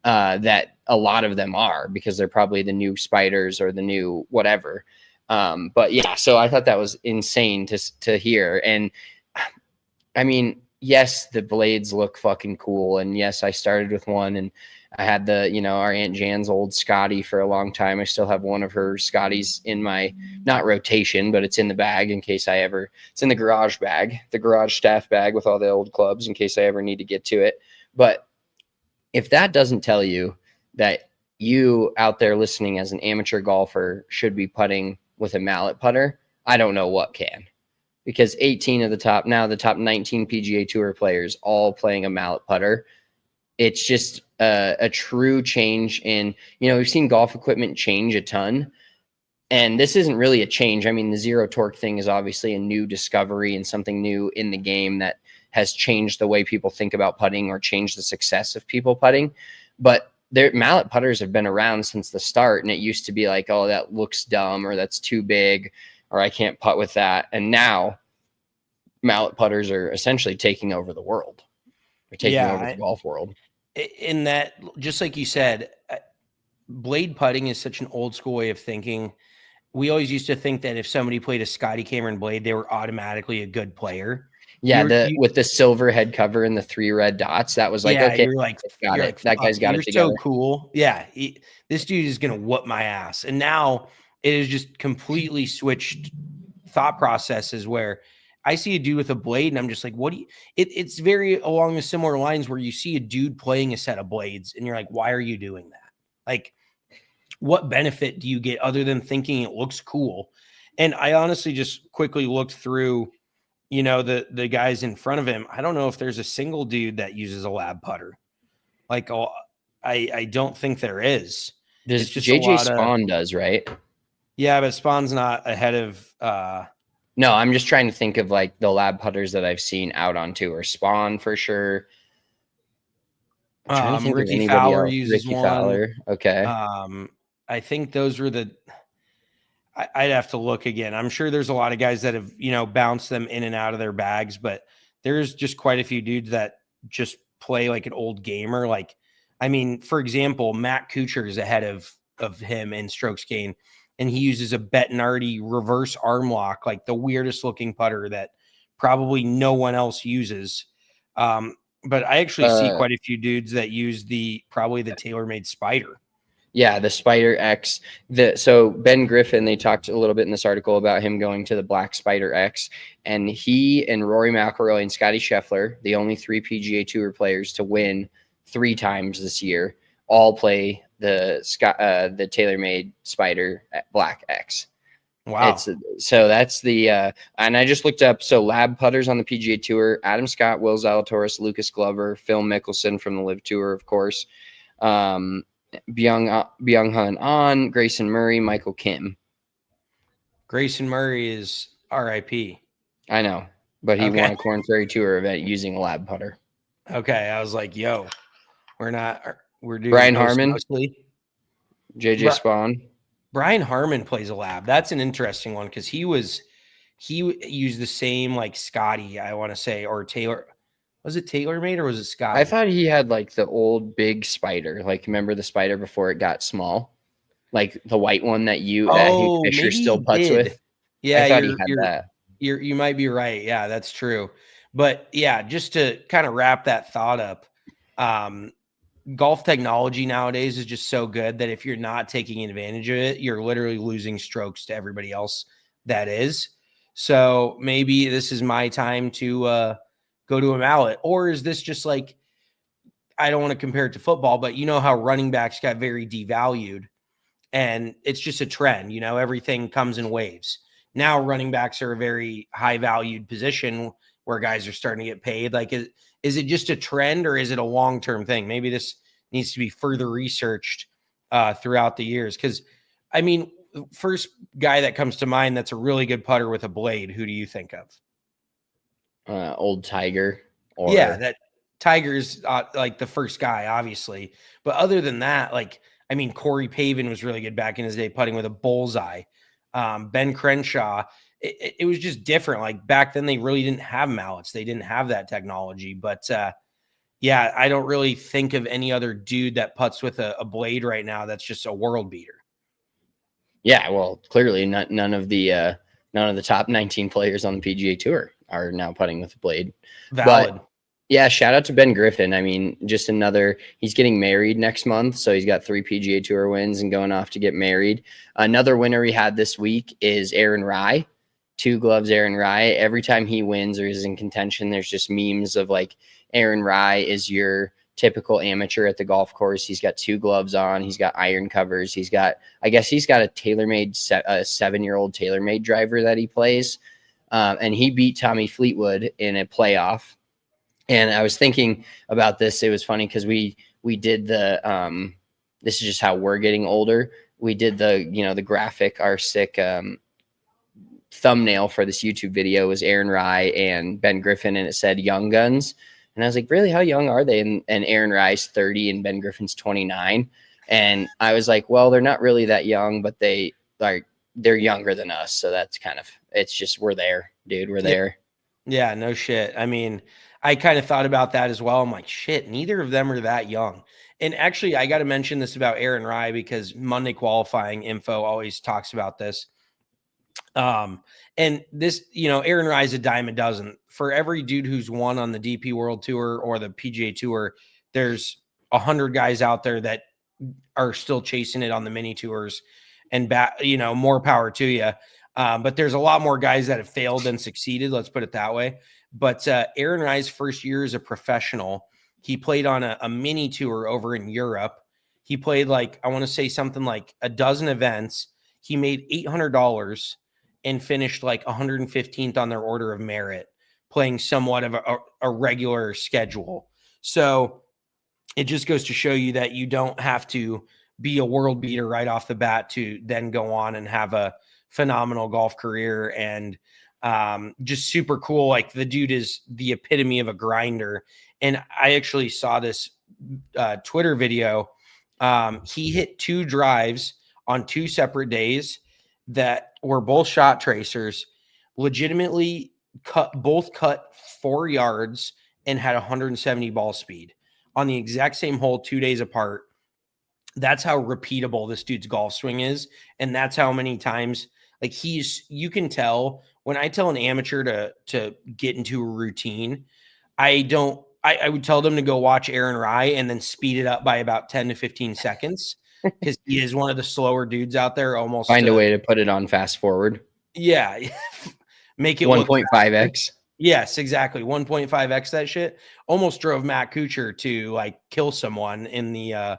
that a lot of them are, because they're probably the new spiders or the new whatever. But yeah, so I thought that was insane to hear. And I mean, yes, the blades look fucking cool. And yes, I started with one, and I had our Aunt Jan's old Scotty for a long time. I still have one of her Scotties in my, not rotation, but it's in the bag in case it's in the garage bag, the garage staff bag with all the old clubs in case I ever need to get to it. But if that doesn't tell you that you out there listening as an amateur golfer should be putting with a mallet putter, I don't know what can. Because 18 of the top 19 PGA Tour players all playing a mallet putter. It's just a true change in, we've seen golf equipment change a ton. And this isn't really a change. I mean, the 0 torque thing is obviously a new discovery and something new in the game that has changed the way people think about putting or changed the success of people putting. But mallet putters have been around since the start. And it used to be like, oh, that looks dumb, or that's too big, or I can't putt with that. And now mallet putters are essentially taking over the world. They're taking over the golf world. In that, just like you said, blade putting is such an old school way of thinking. We always used to think that if somebody played a Scotty Cameron blade, they were automatically a good player. Yeah, with the silver head cover and the 3 red dots, that was like, okay, you're like, that guy's got it together. So cool. Yeah, this dude is gonna whoop my ass. And now it is just completely switched thought processes where I see a dude with a blade and I'm just like, what do you, it's very along the similar lines where you see a dude playing a set of blades and you're like, why are you doing that? Like, what benefit do you get other than thinking it looks cool? And I honestly just quickly looked through, the guys in front of him. I don't know if there's a single dude that uses a lab putter. Like, I don't think there is. It's just JJ Spawn does, right? Yeah, but Spawn's not ahead of no, I'm just trying to think of like the lab putters that I've seen out on tour. Spawn for sure. Ricky Fowler uses one. Fowler. Okay. I think those were I'd have to look again. I'm sure there's a lot of guys that have, bounced them in and out of their bags, but there's just quite a few dudes that just play like an old gamer. Like, I mean, for example, Matt Kuchar is ahead of him in strokes gained, and he uses a Bettinardi reverse arm lock, like the weirdest looking putter that probably no one else uses. But I actually see quite a few dudes that use probably the TaylorMade Spider. Yeah, the Spider X. So Ben Griffin, they talked a little bit in this article about him going to the black Spider X, and he and Rory McIlroy and Scotty Scheffler, the only 3 PGA Tour players to win 3 times this year, all play the TaylorMade Spider Black X. Wow. So that's the and I just looked up, so lab putters on the PGA Tour: Adam Scott, Will Zalatoris, Lucas Glover, Phil Mickelson from the Live Tour, of course. Byung-Hun An, Grayson Murray, Michael Kim. Grayson Murray is RIP. I know, but he won a Corn Ferry Tour event using a lab putter. Okay, I was like, yo, we're doing Brian Harmon, mostly. JJ Spawn. Brian Harmon plays a lab. That's an interesting one because he used the same like Scotty, I want to say, or Taylor. Was it TaylorMade or was it Scotty? I thought he had like the old big Spider. Like, remember the Spider before it got small? Like the white one that Fisher still putts with? Yeah, I thought he had that. You might be right. Yeah, that's true. But yeah, just to kind of wrap that thought up, golf technology nowadays is just so good that if you're not taking advantage of it, you're literally losing strokes to everybody else that is. So maybe this is my time to go to a mallet? Or is this just like, I don't want to compare it to football, but you know how running backs got very devalued and it's just a trend, everything comes in waves. Now running backs are a very high valued position where guys are starting to get paid. Like, is it just a trend or is it a long-term thing? Maybe this needs to be further researched throughout the years. Cause I mean, first guy that comes to mind that's a really good putter with a blade, who do you think of? Old Tiger. Yeah, that Tiger's like the first guy, obviously. But other than that, like, I mean, Corey Pavin was really good back in his day, putting with a bullseye. Ben Crenshaw, it was just different. Like back then, they really didn't have mallets. They didn't have that technology. But yeah, I don't really think of any other dude that putts with a blade right now that's just a world beater. Yeah, well, clearly none of the top 19 players on the PGA Tour are now putting with a blade. Valid. But yeah, shout out to Ben Griffin. I mean, just he's getting married next month, so he's got 3 PGA Tour wins and going off to get married. Another winner we had this week is Aaron Rai. 2 gloves, Aaron Rai. Every time he wins or is in contention, there's just memes of like Aaron Rai is your typical amateur at the golf course. He's got 2 gloves on. He's got iron covers. I guess he's got a TaylorMade, a 7-year-old TaylorMade driver that he plays. And he beat Tommy Fleetwood in a playoff. And I was thinking about this. It was funny because we did the, this is just how we're getting older. We did the graphic, our sick, thumbnail for this YouTube video was Aaron Rai and Ben Griffin, and it said Young Guns. And I was like, really, how young are they? And Aaron Rai's 30 and Ben Griffin's 29. And I was like, well, they're not really that young, but they're younger than us. So that's it's just, we're there, dude. We're there. Yeah, no shit. I mean, I kind of thought about that as well. I'm like, shit, neither of them are that young. And actually, I got to mention this about Aaron Rai because Monday qualifying info always talks about this. And this, Aaron Rai is a dime a dozen. For every dude who's won on the DP World Tour or the PGA Tour, there's 100 guys out there that are still chasing it on the mini tours, and more power to you. But there's a lot more guys that have failed than succeeded. Let's put it that way. But Aaron Rai's first year as a professional, he played on a mini tour over in Europe. He played I want to say something like a dozen events. He made $800 and finished 115th on their order of merit, playing somewhat of a regular schedule. So it just goes to show you that you don't have to be a world beater right off the bat to then go on and have a phenomenal golf career. And just super cool. Like the dude is the epitome of a grinder. And I actually saw this Twitter video. He hit 2 drives on 2 separate days that were both shot tracers, legitimately cut 4 yards and had 170 ball speed on the exact same hole 2 days apart. That's how repeatable this dude's golf swing is. And that's how many times you can tell when I tell an amateur to get into a routine, I would tell them to go watch Aaron Rai and then speed it up by about 10 to 15 seconds. Because he is one of the slower dudes out there. Almost find a way to put it on fast forward. Yeah, make it 1.5x. Yes, exactly. 1.5x that shit. Almost drove Matt Kuchar to kill someone in the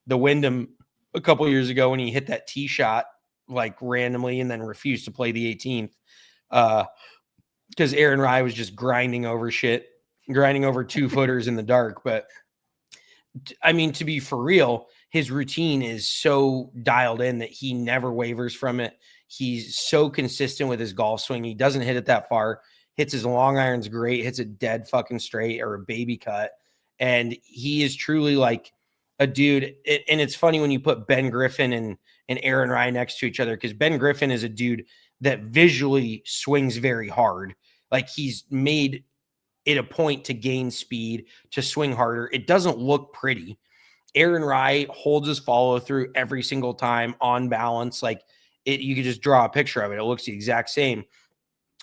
Wyndham a couple years ago when he hit that tee shot randomly and then refused to play the 18th because Aaron Rai was just grinding over 2-footers in the dark. But I mean, to be for real, his routine is so dialed in that he never wavers from it. He's so consistent with his golf swing. He doesn't hit it that far, hits his long irons great, hits it dead fucking straight or a baby cut. And he is truly a dude. And it's funny when you put Ben Griffin and Aaron Rai next to each other, because Ben Griffin is a dude that visually swings very hard. He's made it a point to gain speed, to swing harder. It doesn't look pretty. Aaron Rai holds his follow through every single time on balance. You could just draw a picture of it. It looks the exact same.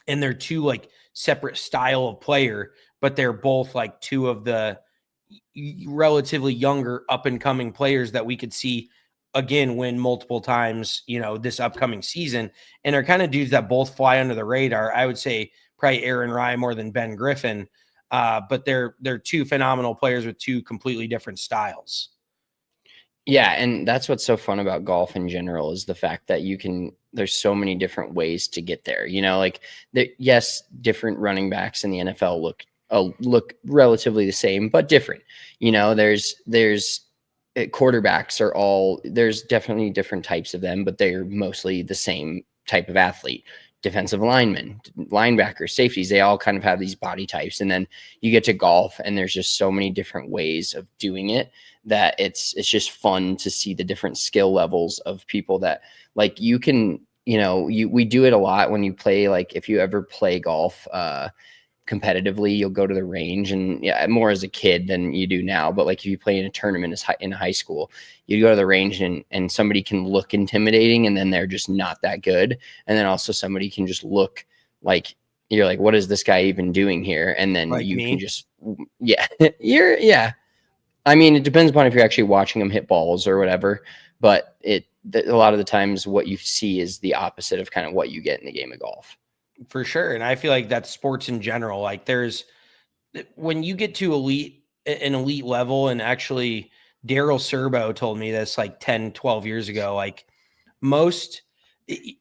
And they're 2 separate style of player, but they're both 2 of the relatively younger up and coming players that we could see again win multiple times, this upcoming season. And are kind of dudes that both fly under the radar. I would say probably Aaron Rai more than Ben Griffin. but they're two phenomenal players with two completely different styles. Yeah, and that's what's so fun about golf in general is the fact that there's so many different ways to get there. Like yes, different running backs in the NFL look relatively the same, but different. There's quarterbacks there's definitely different types of them, but they're mostly the same type of athlete. Defensive linemen, linebackers, safeties, they all kind of have these body types. And then you get to golf and there's just so many different ways of doing it that it's just fun to see the different skill levels of people that like you can, we do it a lot when you play, like if you ever play golf, competitively, you'll go to the range, and more as a kid than you do now. But like if you play in a tournament in high school, you go to the range and somebody can look intimidating and then they're just not that good. And then also somebody can just look like you're like, what is this guy even doing here? And then like you me? can just, I mean, it depends upon if you're actually watching them hit balls or whatever, but a lot of the times what you see is the opposite of kind of what you get in the game of golf. For sure. And I feel like that's sports in general. Like when you get to an elite level, and actually Daryl Serbo told me this like 10, 12 years ago, like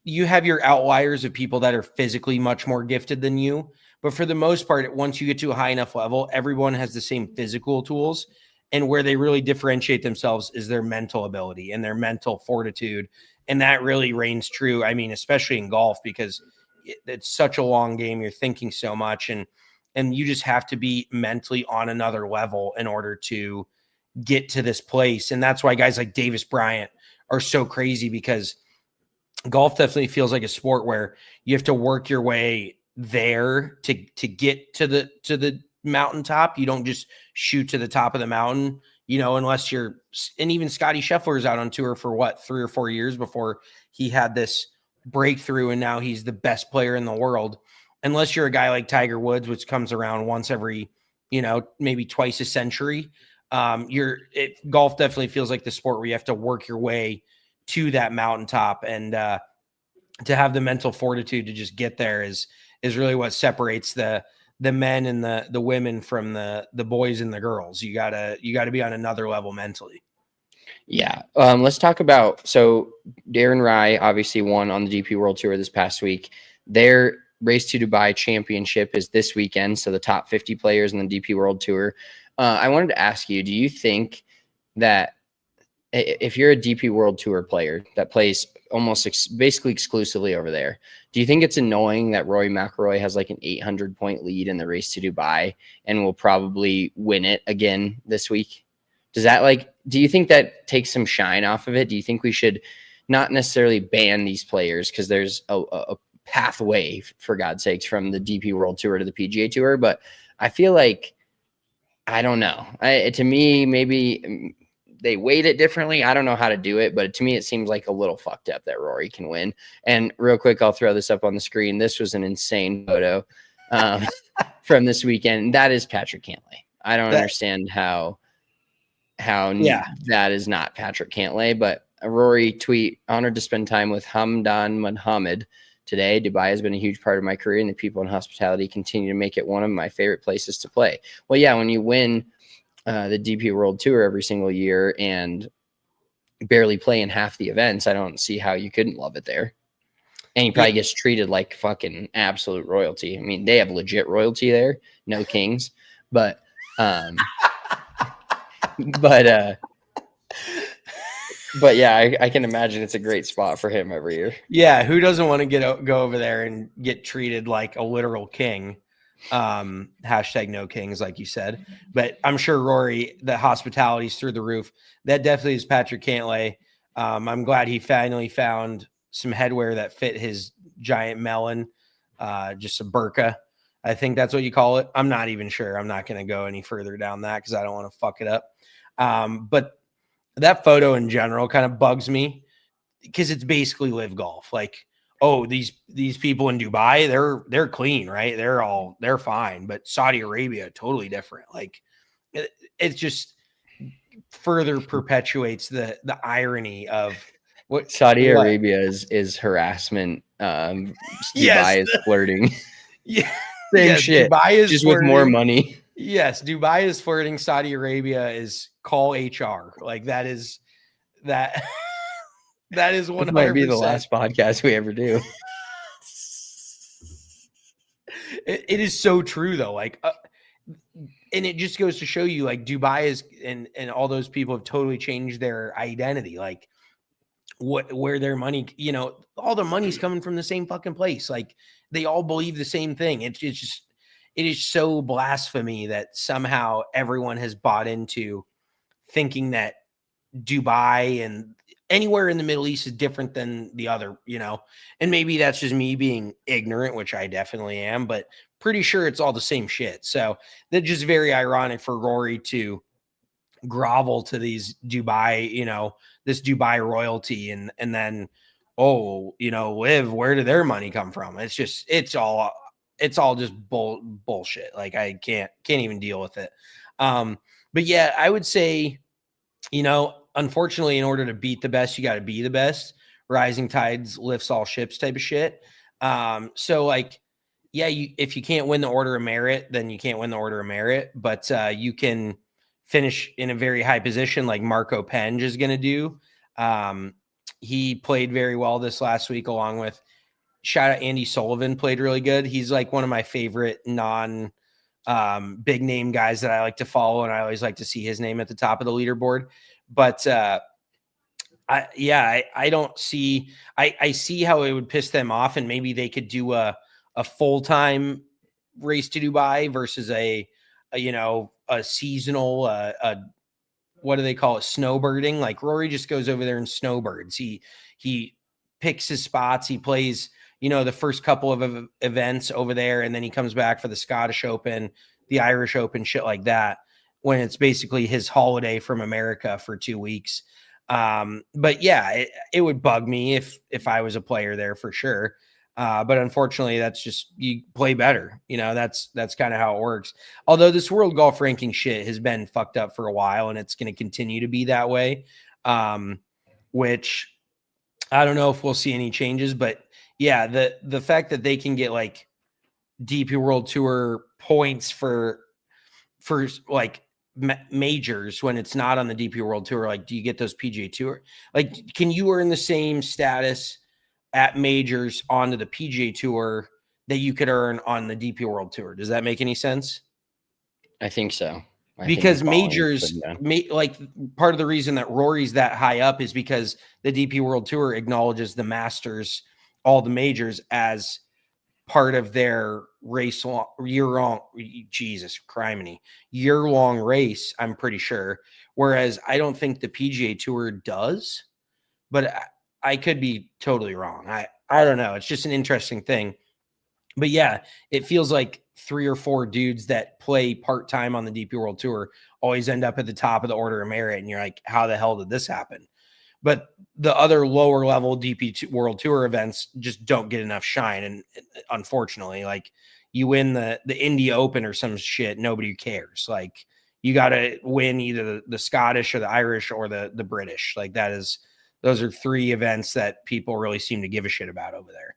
you have your outliers of people that are physically much more gifted than you. But for the most part, once you get to a high enough level, everyone has the same physical tools. And where they really differentiate themselves is their mental ability and their mental fortitude. And that really reigns true. I mean, especially in golf, because it's such a long game. You're thinking so much, and you just have to be mentally on another level in order to get to this place. And that's why guys like Davis Bryant are so crazy, because golf definitely feels like a sport where you have to work your way there to get to the mountaintop. You don't just shoot to the top of the mountain, unless and even Scotty Scheffler is out on tour for 3 or 4 years before he had this breakthrough, and now he's the best player in the world. Unless you're a guy like Tiger Woods, which comes around once every, maybe twice a century. Golf definitely feels like the sport where you have to work your way to that mountaintop, and to have the mental fortitude to just get there is really what separates the men and the women from the boys and the girls. You gotta be on another level mentally. Yeah. Let's talk about, so Darren Rai obviously won on the DP World Tour this past week. Their Race to Dubai championship is this weekend. So the top 50 players in the DP World Tour. I wanted to ask you, do you think that if you're a DP World Tour player that plays almost basically exclusively over there, do you think it's annoying that Rory McIlroy has like an 800-point lead in the Race to Dubai and will probably win it again this week? Do you think that takes some shine off of it? Do you think we should not necessarily ban these players because there's a pathway, for God's sakes, from the DP World Tour to the PGA Tour? But I feel like, I don't know. To me, maybe they weight it differently. I don't know how to do it, but to me, it seems like a little fucked up that Rory can win. And real quick, I'll throw this up on the screen. This was an insane photo from this weekend. That is Patrick Cantlay. I don't understand how that is not Patrick Cantlay, but a Rory tweet, honored to spend time with Hamdan Mohammed today. Dubai has been a huge part of my career, and the people in hospitality continue to make it one of my favorite places to play. Well, yeah, when you win the DP World Tour every single year and barely play in half the events, I don't see how you couldn't love it there. And he probably gets treated like fucking absolute royalty. I mean, they have legit royalty there, no kings, but yeah, I can imagine it's a great spot for him every year. Yeah, who doesn't want to go over there and get treated like a literal king? Hashtag no kings, like you said. But I'm sure Rory, the hospitality's through the roof. That definitely is Patrick Cantlay. I'm glad he finally found some headwear that fit his giant melon, just a burqa. I think that's what you call it. I'm not even sure. I'm not going to go any further down that because I don't want to fuck it up. But that photo in general kind of bugs me because it's basically live golf. Like, oh, these people in Dubai, they're clean, right? They're fine. But Saudi Arabia, totally different. Like, it just further perpetuates the irony of what Saudi Arabia is harassment. Dubai is flirting. Yeah. Same shit. Dubai is just flirting with more money. Yes, Dubai is flirting. Saudi Arabia is call HR. Like that is that that is This might be the 100%. last podcast we ever do. It is so true though. Like, and it just goes to show you, like Dubai is, and all those people have totally changed their identity. Like, where their money, all their money's coming from the same fucking place. Like, they all believe the same thing. It's just, it is so blasphemy that somehow everyone has bought into thinking that Dubai and anywhere in the Middle East is different than the other, and maybe that's just me being ignorant, which I definitely am, but pretty sure it's all the same shit. So that's just very ironic for Rory to grovel to these Dubai, this Dubai royalty, and then, Liv, where did their money come from? It's all just bullshit. Like I can't even deal with it. But yeah, I would say, unfortunately, in order to beat the best, you got to be the best. Rising tides lifts all ships type of shit. So like, yeah, if you can't win the Order of Merit, then you can't win the Order of Merit, but you can finish in a very high position like Marco Penge is going to do. He played very well this last week, along with, shout out, Andy Sullivan played really good. He's like one of my favorite big name guys that I like to follow, and I always like to see his name at the top of the leaderboard. But I don't see, I see how it would piss them off, and maybe they could do a full-time race to Dubai versus a seasonal, what do they call it? Snowbirding. Like Rory just goes over there and snowbirds. He picks his spots. He plays, the first couple of events over there, and then he comes back for the Scottish Open, the Irish Open, shit like that, when it's basically his holiday from America for 2 weeks. But yeah, it would bug me if I was a player there, for sure. But unfortunately, that's just, you play better. That's kind of how it works. Although this world golf ranking shit has been fucked up for a while, and it's going to continue to be that way. Which I don't know if we'll see any changes, but yeah, the fact that they can get like DP World Tour points for like majors when it's not on the DP World Tour. Like, do you get those PGA Tour? Like, can you earn the same status at majors onto the PGA Tour that you could earn on the DP World Tour? Does that make any sense? I think so. Because majors, like part of the reason that Rory's that high up is because the DP World Tour acknowledges the Masters, all the majors, as part of their race year-long race, I'm pretty sure. Whereas I don't think the PGA Tour does, but I could be totally wrong. I don't know. It's just an interesting thing. But yeah, it feels like 3 or 4 dudes that play part-time on the DP World Tour always end up at the top of the Order of Merit. And you're like, how the hell did this happen? But the other lower level DP World Tour events just don't get enough shine. And unfortunately, like, you win the India Open or some shit, nobody cares. Like, you got to win either the Scottish or the Irish or the British. Like, those are 3 events that people really seem to give a shit about over there.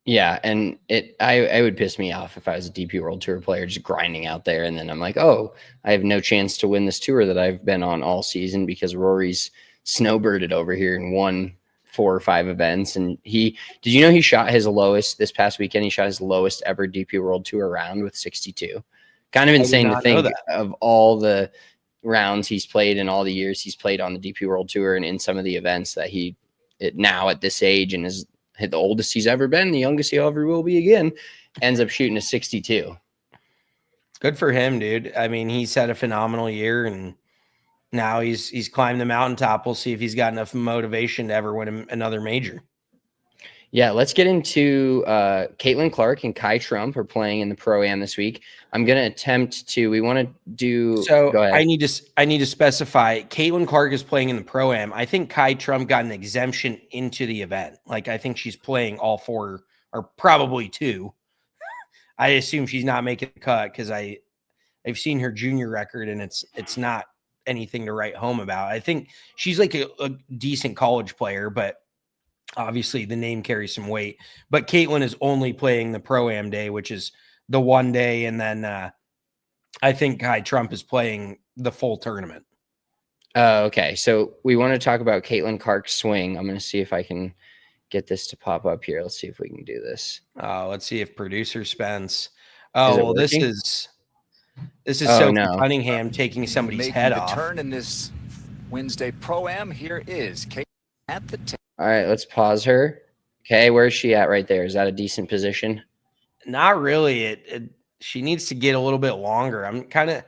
Yeah, and I would piss me off if I was a DP World Tour player just grinding out there, and then I'm like, oh, I have no chance to win this tour that I've been on all season because Rory's snowbirded over here and won 4 or 5 events. And did you know he shot his lowest this past weekend? He shot his lowest ever DP World Tour round with 62. Kind of insane to think of all the rounds he's played in all the years he's played on the DP World Tour and in some of the events that now at this age and is the oldest he's ever been, the youngest he ever will be again, ends up shooting a 62. Good for him, dude. I mean, he's had a phenomenal year, and now he's climbed the mountaintop. We'll see if he's got enough motivation to ever win another major. Yeah, let's get into Caitlin Clark and Kai Trump are playing in the Pro-Am this week. I'm going to attempt to – we want to do – So go ahead. I need to specify Caitlin Clark is playing in the Pro-Am. I think Kai Trump got an exemption into the event. Like, I think she's playing all 4 or probably 2. I assume she's not making the cut because I've seen her junior record, and it's not anything to write home about. I think she's like a decent college player, but obviously the name carries some weight. But Caitlin is only playing the Pro-Am day, which is the one day, and then I think Kai Trump is playing the full tournament. Okay. So we want to talk about Caitlin Clark's swing. I'm going to see if I can get this to pop up here. Let's see if we can do this. Let's see if producer Spence. Is it Well, working? this is Oh, Sophie no. Cunningham taking somebody's Making head the off. turn in this Wednesday Pro-Am. Here is Kate at the tip. All right, let's pause her. Okay, where's she at right there? Is that a decent position? Not really. She needs to get a little bit longer. I'm kind of.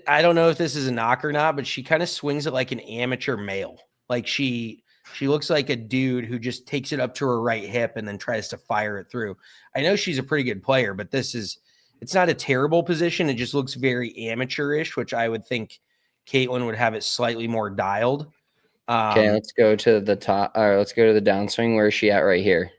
I don't know if this is a knock or not, but she kind of swings it like an amateur male. Like she looks like a dude who just takes it up to her right hip and then tries to fire it through. I know she's a pretty good player, but it's not a terrible position. It just looks very amateurish, which I would think Caitlin would have it slightly more dialed. Okay, let's go to the top. All right, let's go to the downswing. Where is she at right here?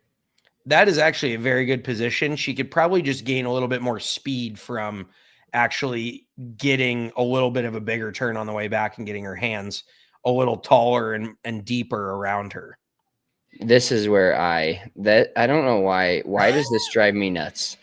That is actually a very good position. She could probably just gain a little bit more speed from actually getting a little bit of a bigger turn on the way back and getting her hands a little taller and deeper around her. This is where I don't know why does this drive me nuts?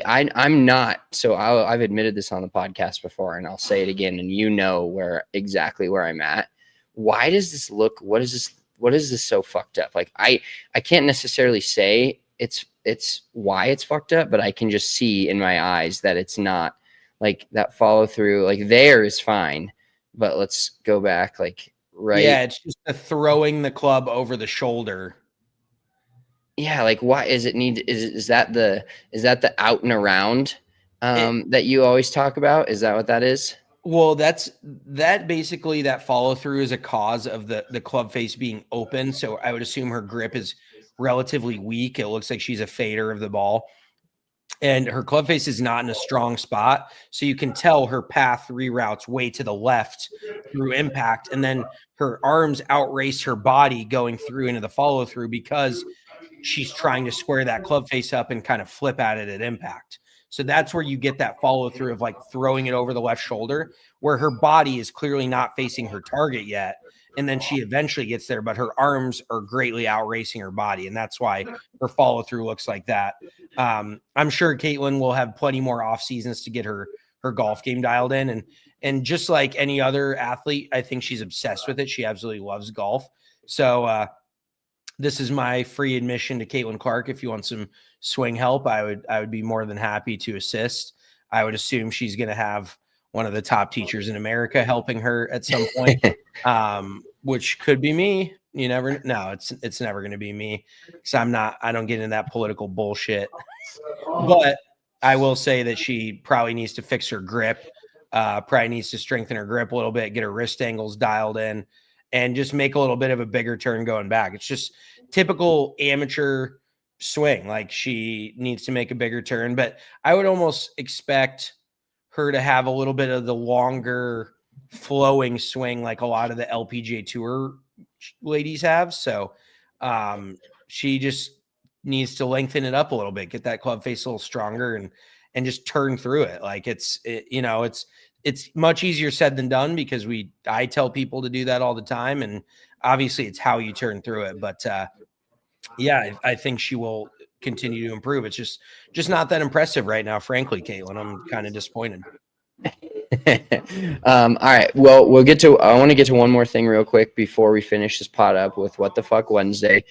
I'm not, so I've admitted this on the podcast before, and I'll say it again, and you know exactly where I'm at. Why does this look? What is this so fucked up? Like I can't necessarily say it's why it's fucked up, but I can just see in my eyes that it's not like that follow through. Like there is fine, but let's go back like right. Yeah, it's just throwing the club over the shoulder. Yeah, like why is it need? Is that the out and around that you always talk about? Is that what that is? Well, that basically that follow through is a cause of the club face being open. So I would assume her grip is relatively weak. It looks like she's a fader of the ball, and her club face is not in a strong spot. So you can tell her path reroutes way to the left through impact, and then her arms outrace her body going through into the follow through because she's trying to square that club face up and kind of flip at it at impact. So that's where you get that follow through of like throwing it over the left shoulder, where her body is clearly not facing her target yet. And then she eventually gets there, but her arms are greatly outracing her body. And that's why her follow through looks like that. I'm sure Caitlin will have plenty more off seasons to get her golf game dialed in. And just like any other athlete, I think she's obsessed with it. She absolutely loves golf. So, this is my free admission to Caitlin Clark. If you want some swing help, I would be more than happy to assist. I would assume she's going to have one of the top teachers in America helping her at some point, which could be me. You never know. It's never going to be me because I don't get into that political bullshit. But I will say that she probably needs to fix her grip. Probably needs to strengthen her grip a little bit, get her wrist angles dialed in, and just make a little bit of a bigger turn going back. It's just typical amateur swing. Like she needs to make a bigger turn, but I would almost expect her to have a little bit of the longer flowing swing like a lot of the LPGA Tour ladies have. So she just needs to lengthen it up a little bit, get that club face a little stronger and just turn through it. Like it's much easier said than done because I tell people to do that all the time. And obviously it's how you turn through it. But yeah, I think she will continue to improve. It's just not that impressive right now, frankly, Caitlin. I'm kind of disappointed. All right. Well, I want to get to one more thing real quick before we finish this pot up with What the Fuck Wednesday.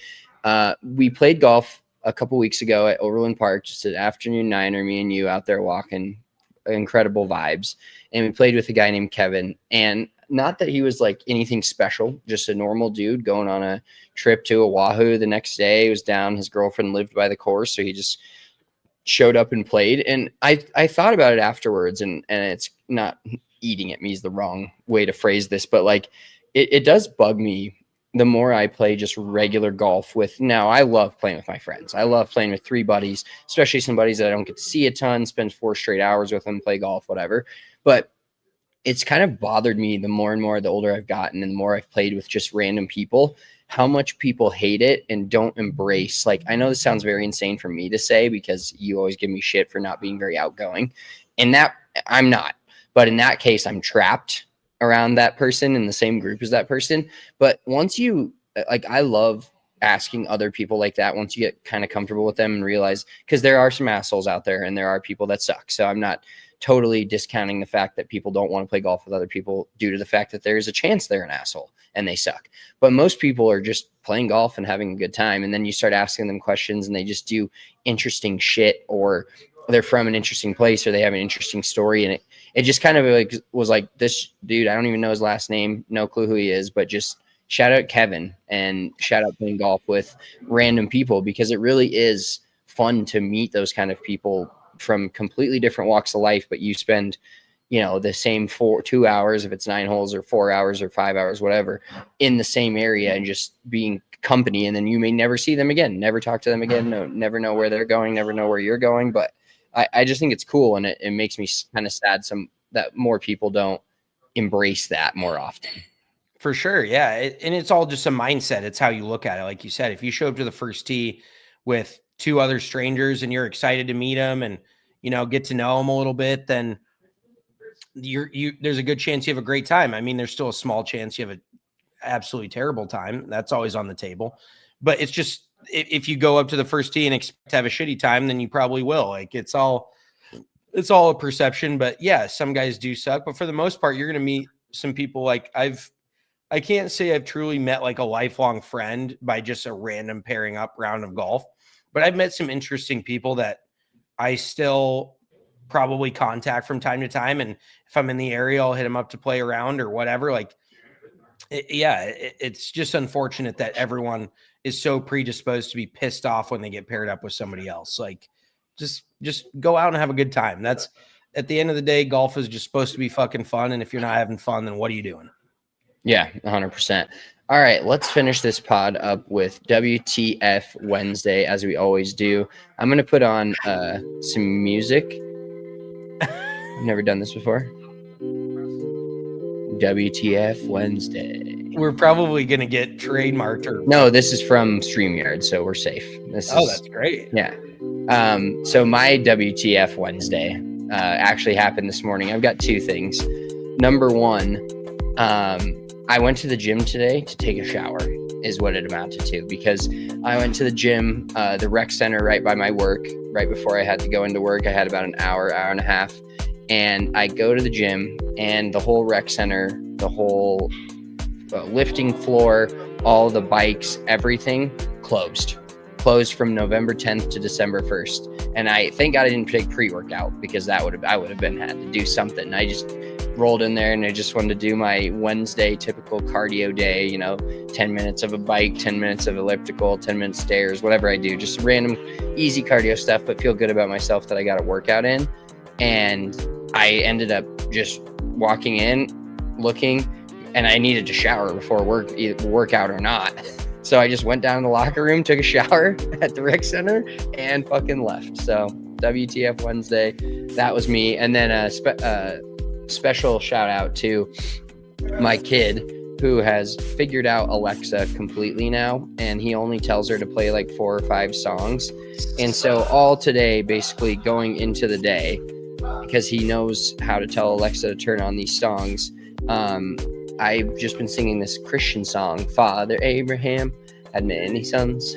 We played golf a couple weeks ago at Overland Park, just an afternoon niner, me and you out there walking, incredible vibes. And we played with a guy named Kevin, and not that he was like anything special, just a normal dude going on a trip to Oahu the next day. He was down. His girlfriend lived by the course, so he just showed up and played. And I thought about it afterwards, and it's not eating at me is the wrong way to phrase this, but like it does bug me the more I play just regular golf with. Now, I love playing with my friends. I love playing with three buddies, especially some buddies that I don't get to see a ton, spend 4 straight hours with them, play golf, whatever. But it's kind of bothered me the more and more the older I've gotten and the more I've played with just random people, how much people hate it and don't embrace. Like, I know this sounds very insane for me to say because you always give me shit for not being very outgoing, and that I'm not. But in that case, I'm trapped around that person in the same group as that person. But once you like, I love asking other people like that once you get kind of comfortable with them and realize, because there are some assholes out there and there are people that suck. So I'm not totally discounting the fact that people don't want to play golf with other people due to the fact that there's a chance they're an asshole and they suck. But most people are just playing golf and having a good time. And then you start asking them questions and they just do interesting shit, or they're from an interesting place, or they have an interesting story. And it just kind of like was like, this dude, I don't even know his last name, no clue who he is, but just shout out Kevin and shout out playing golf with random people, because it really is fun to meet those kind of people from completely different walks of life, but you spend, the same 2 hours, if it's 9 holes, or 4 hours or 5 hours, whatever, in the same area and just being company. And then you may never see them again, never talk to them again, never know where they're going, never know where you're going. But I just think it's cool. And it makes me kind of sad that more people don't embrace that more often. For sure. Yeah. And it's all just a mindset. It's how you look at it. Like you said, if you show up to the first tee with 2 other strangers and you're excited to meet them and, get to know them a little bit, then there's a good chance you have a great time. I mean, there's still a small chance you have an absolutely terrible time. That's always on the table. But it's just, if you go up to the first tee and expect to have a shitty time, then you probably will. Like, it's all a perception. But yeah, some guys do suck. But for the most part, you're going to meet some people. Like, I can't say I've truly met like a lifelong friend by just a random pairing up round of golf, but I've met some interesting people that I still probably contact from time to time. And if I'm in the area, I'll hit them up to play around or whatever. Like, it's just unfortunate that everyone is so predisposed to be pissed off when they get paired up with somebody else. Like, just go out and have a good time. That's, at the end of the day, golf is just supposed to be fucking fun. And if you're not having fun, then what are you doing? Yeah, 100%. All right, let's finish this pod up with WTF Wednesday, as we always do. I'm going to put on some music. I've never done this before. WTF Wednesday. We're probably going to get trademarked. No, this is from StreamYard, so we're safe. That's great. Yeah. So my WTF Wednesday actually happened this morning. I've got 2 things. Number 1, I went to the gym today to take a shower, is what it amounted to, because I went to the gym, the rec center right by my work, right before I had to go into work. I had about an hour and a half, and I go to the gym, and the whole rec center, the whole lifting floor, all the bikes, everything closed from November 10th to December 1st. And I thank God I didn't take pre-workout, because I would have had to do something. I just rolled in there and I just wanted to do my Wednesday typical cardio day, 10 minutes of a bike, 10 minutes of elliptical, 10 minutes stairs, whatever I do, just random easy cardio stuff, but feel good about myself that I got a workout in. And I ended up just walking in, looking, and I needed to shower before workout or not. So I just went down in the locker room, took a shower at the rec center, and fucking left. So WTF Wednesday, that was me. And then a special shout out to my kid, who has figured out Alexa completely now, and he only tells her to play like 4 or 5 songs. And so all today, basically going into the day, because he knows how to tell Alexa to turn on these songs, I've just been singing this Christian song, Father Abraham had many sons,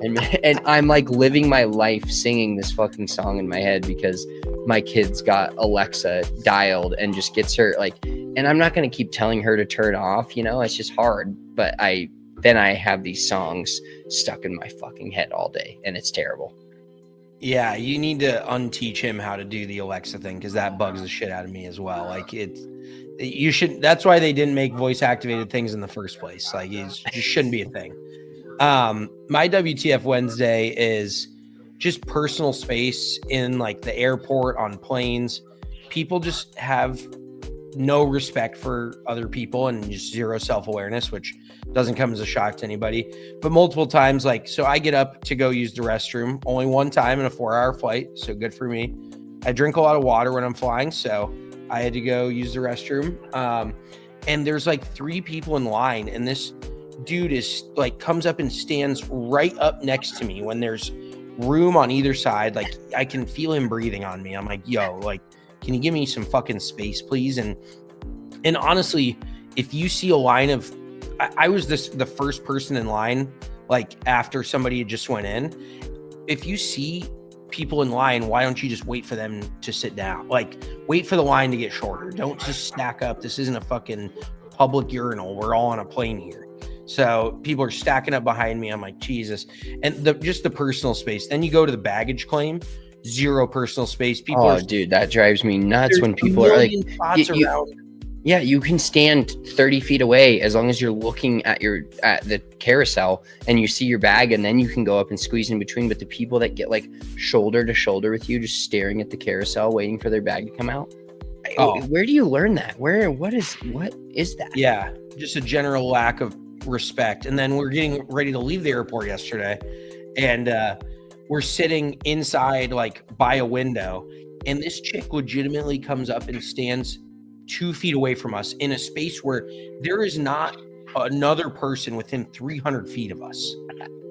and I'm like living my life singing this fucking song in my head, because my kid's got Alexa dialed and just gets her like, and I'm not going to keep telling her to turn off, it's just hard. But I have these songs stuck in my fucking head all day, and it's terrible. Yeah, you need to unteach him how to do the Alexa thing, because that bugs the shit out of me as well. Like, you should. That's why they didn't make voice activated things in the first place. Like, it just shouldn't be a thing. My WTF Wednesday is just personal space in like the airport, on planes. People just have no respect for other people and just zero self-awareness, which doesn't come as a shock to anybody. But multiple times, like, so I get up to go use the restroom only one time in a 4-hour flight. So good for me. I drink a lot of water when I'm flying, so I had to go use the restroom. And there's like 3 people in line, and this dude is like, comes up and stands right up next to me when there's room on either side. Like, I can feel him breathing on me. I'm like, yo, like, can you give me some fucking space, please? And honestly, if you see a line of, I was the first person in line like after somebody just went in. If you see people in line, why don't you just wait for them to sit down? Like, wait for the line to get shorter. Don't just stack up. This isn't a fucking public urinal. We're all on a plane here. So people are stacking up behind me. I'm like, Jesus. And just the personal space. Then you go to the baggage claim, 0 personal space. People dude, that drives me nuts when people are like, yeah, you can stand 30 feet away as long as you're looking at the carousel and you see your bag, and then you can go up and squeeze in between. But the people that get like shoulder to shoulder with you, just staring at the carousel, waiting for their bag to come out. Where do you learn that? What is that? Yeah, just a general lack of respect. And then we're getting ready to leave the airport yesterday, and we're sitting inside like by a window, and this chick legitimately comes up and stands 2 feet away from us in a space where there is not another person within 300 feet of us.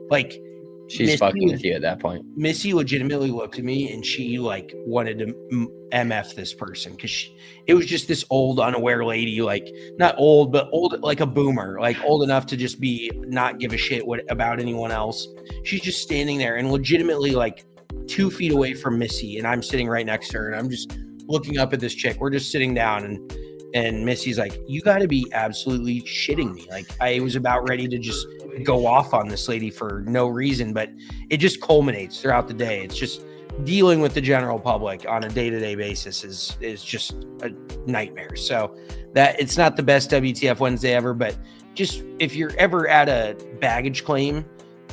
Like, she's fucking with you at that point. Missy legitimately looked at me and she like wanted to MF this person, because it was just this old unaware lady, like not old, but old, like a boomer, like old enough to just be not give a shit about anyone else. She's just standing there and legitimately like 2 feet away from Missy, and I'm sitting right next to her, and I'm just looking up at this chick. We're just sitting down, and Missy's like, you got to be absolutely shitting me. Like, I was about ready to just go off on this lady for no reason, but it just culminates throughout the day. It's just dealing with the general public on a day-to-day basis is just a nightmare. So that it's not the best WTF Wednesday ever, but just if you're ever at a baggage claim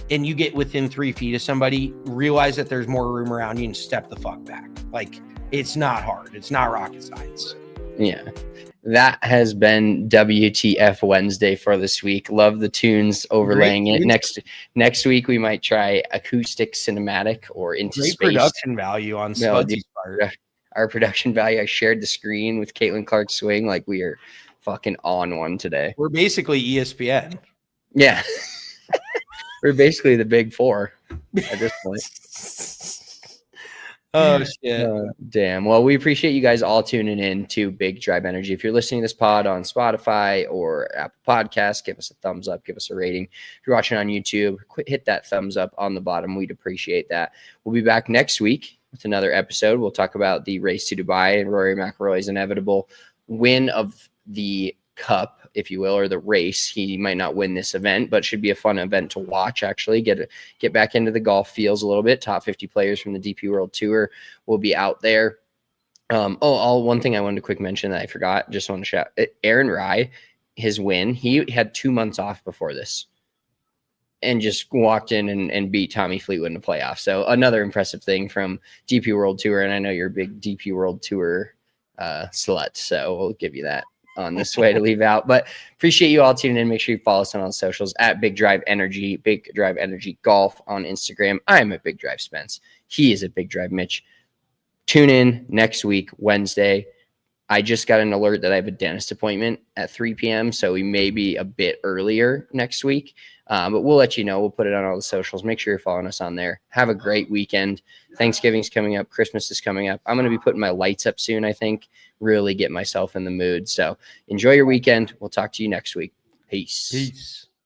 and you get within 3 feet of somebody, realize that there's more room around you and step the fuck back. Like, it's not hard. It's not rocket science. Yeah. That has been WTF Wednesday for this week. Love the tunes overlaying it. Next week we might try acoustic cinematic or into great space. Production value on Spudsy's part. Our production value. I shared the screen with Caitlin Clark Swing like we are fucking on one today. We're basically ESPN. Yeah. We're basically the big four at this point. Oh, shit. Damn. Well, we appreciate you guys all tuning in to Big Drive Energy. If you're listening to this pod on Spotify or Apple Podcasts, give us a thumbs up, give us a rating. If you're watching on YouTube, hit that thumbs up on the bottom. We'd appreciate that. We'll be back next week with another episode. We'll talk about the race to Dubai and Rory McIlroy's inevitable win of the Cup, if you will, or the race. He might not win this event, but should be a fun event to watch. Actually, get back into the golf fields a little bit. Top 50 players from the DP World Tour will be out there. One thing I wanted to quick mention that I forgot. Just want to shout Aaron Rye, his win. He had 2 months off before this, and just walked in and beat Tommy Fleetwood in the playoffs. So another impressive thing from DP World Tour. And I know you're a big DP World Tour slut, so we'll give you that on this way to leave out. But appreciate you all tuning in. Make sure you follow us on all the socials at Big Drive Energy, Big Drive Energy Golf on Instagram. I'm at Big Drive Spence. He is at Big Drive Mitch. Tune in next week, Wednesday. I just got an alert that I have a dentist appointment at 3 p.m. So we may be a bit earlier next week. But we'll let you know. We'll put it on all the socials. Make sure you're following us on there. Have a great weekend. Thanksgiving's coming up. Christmas is coming up. I'm going to be putting my lights up soon, I think. Really get myself in the mood. So enjoy your weekend. We'll talk to you next week. Peace.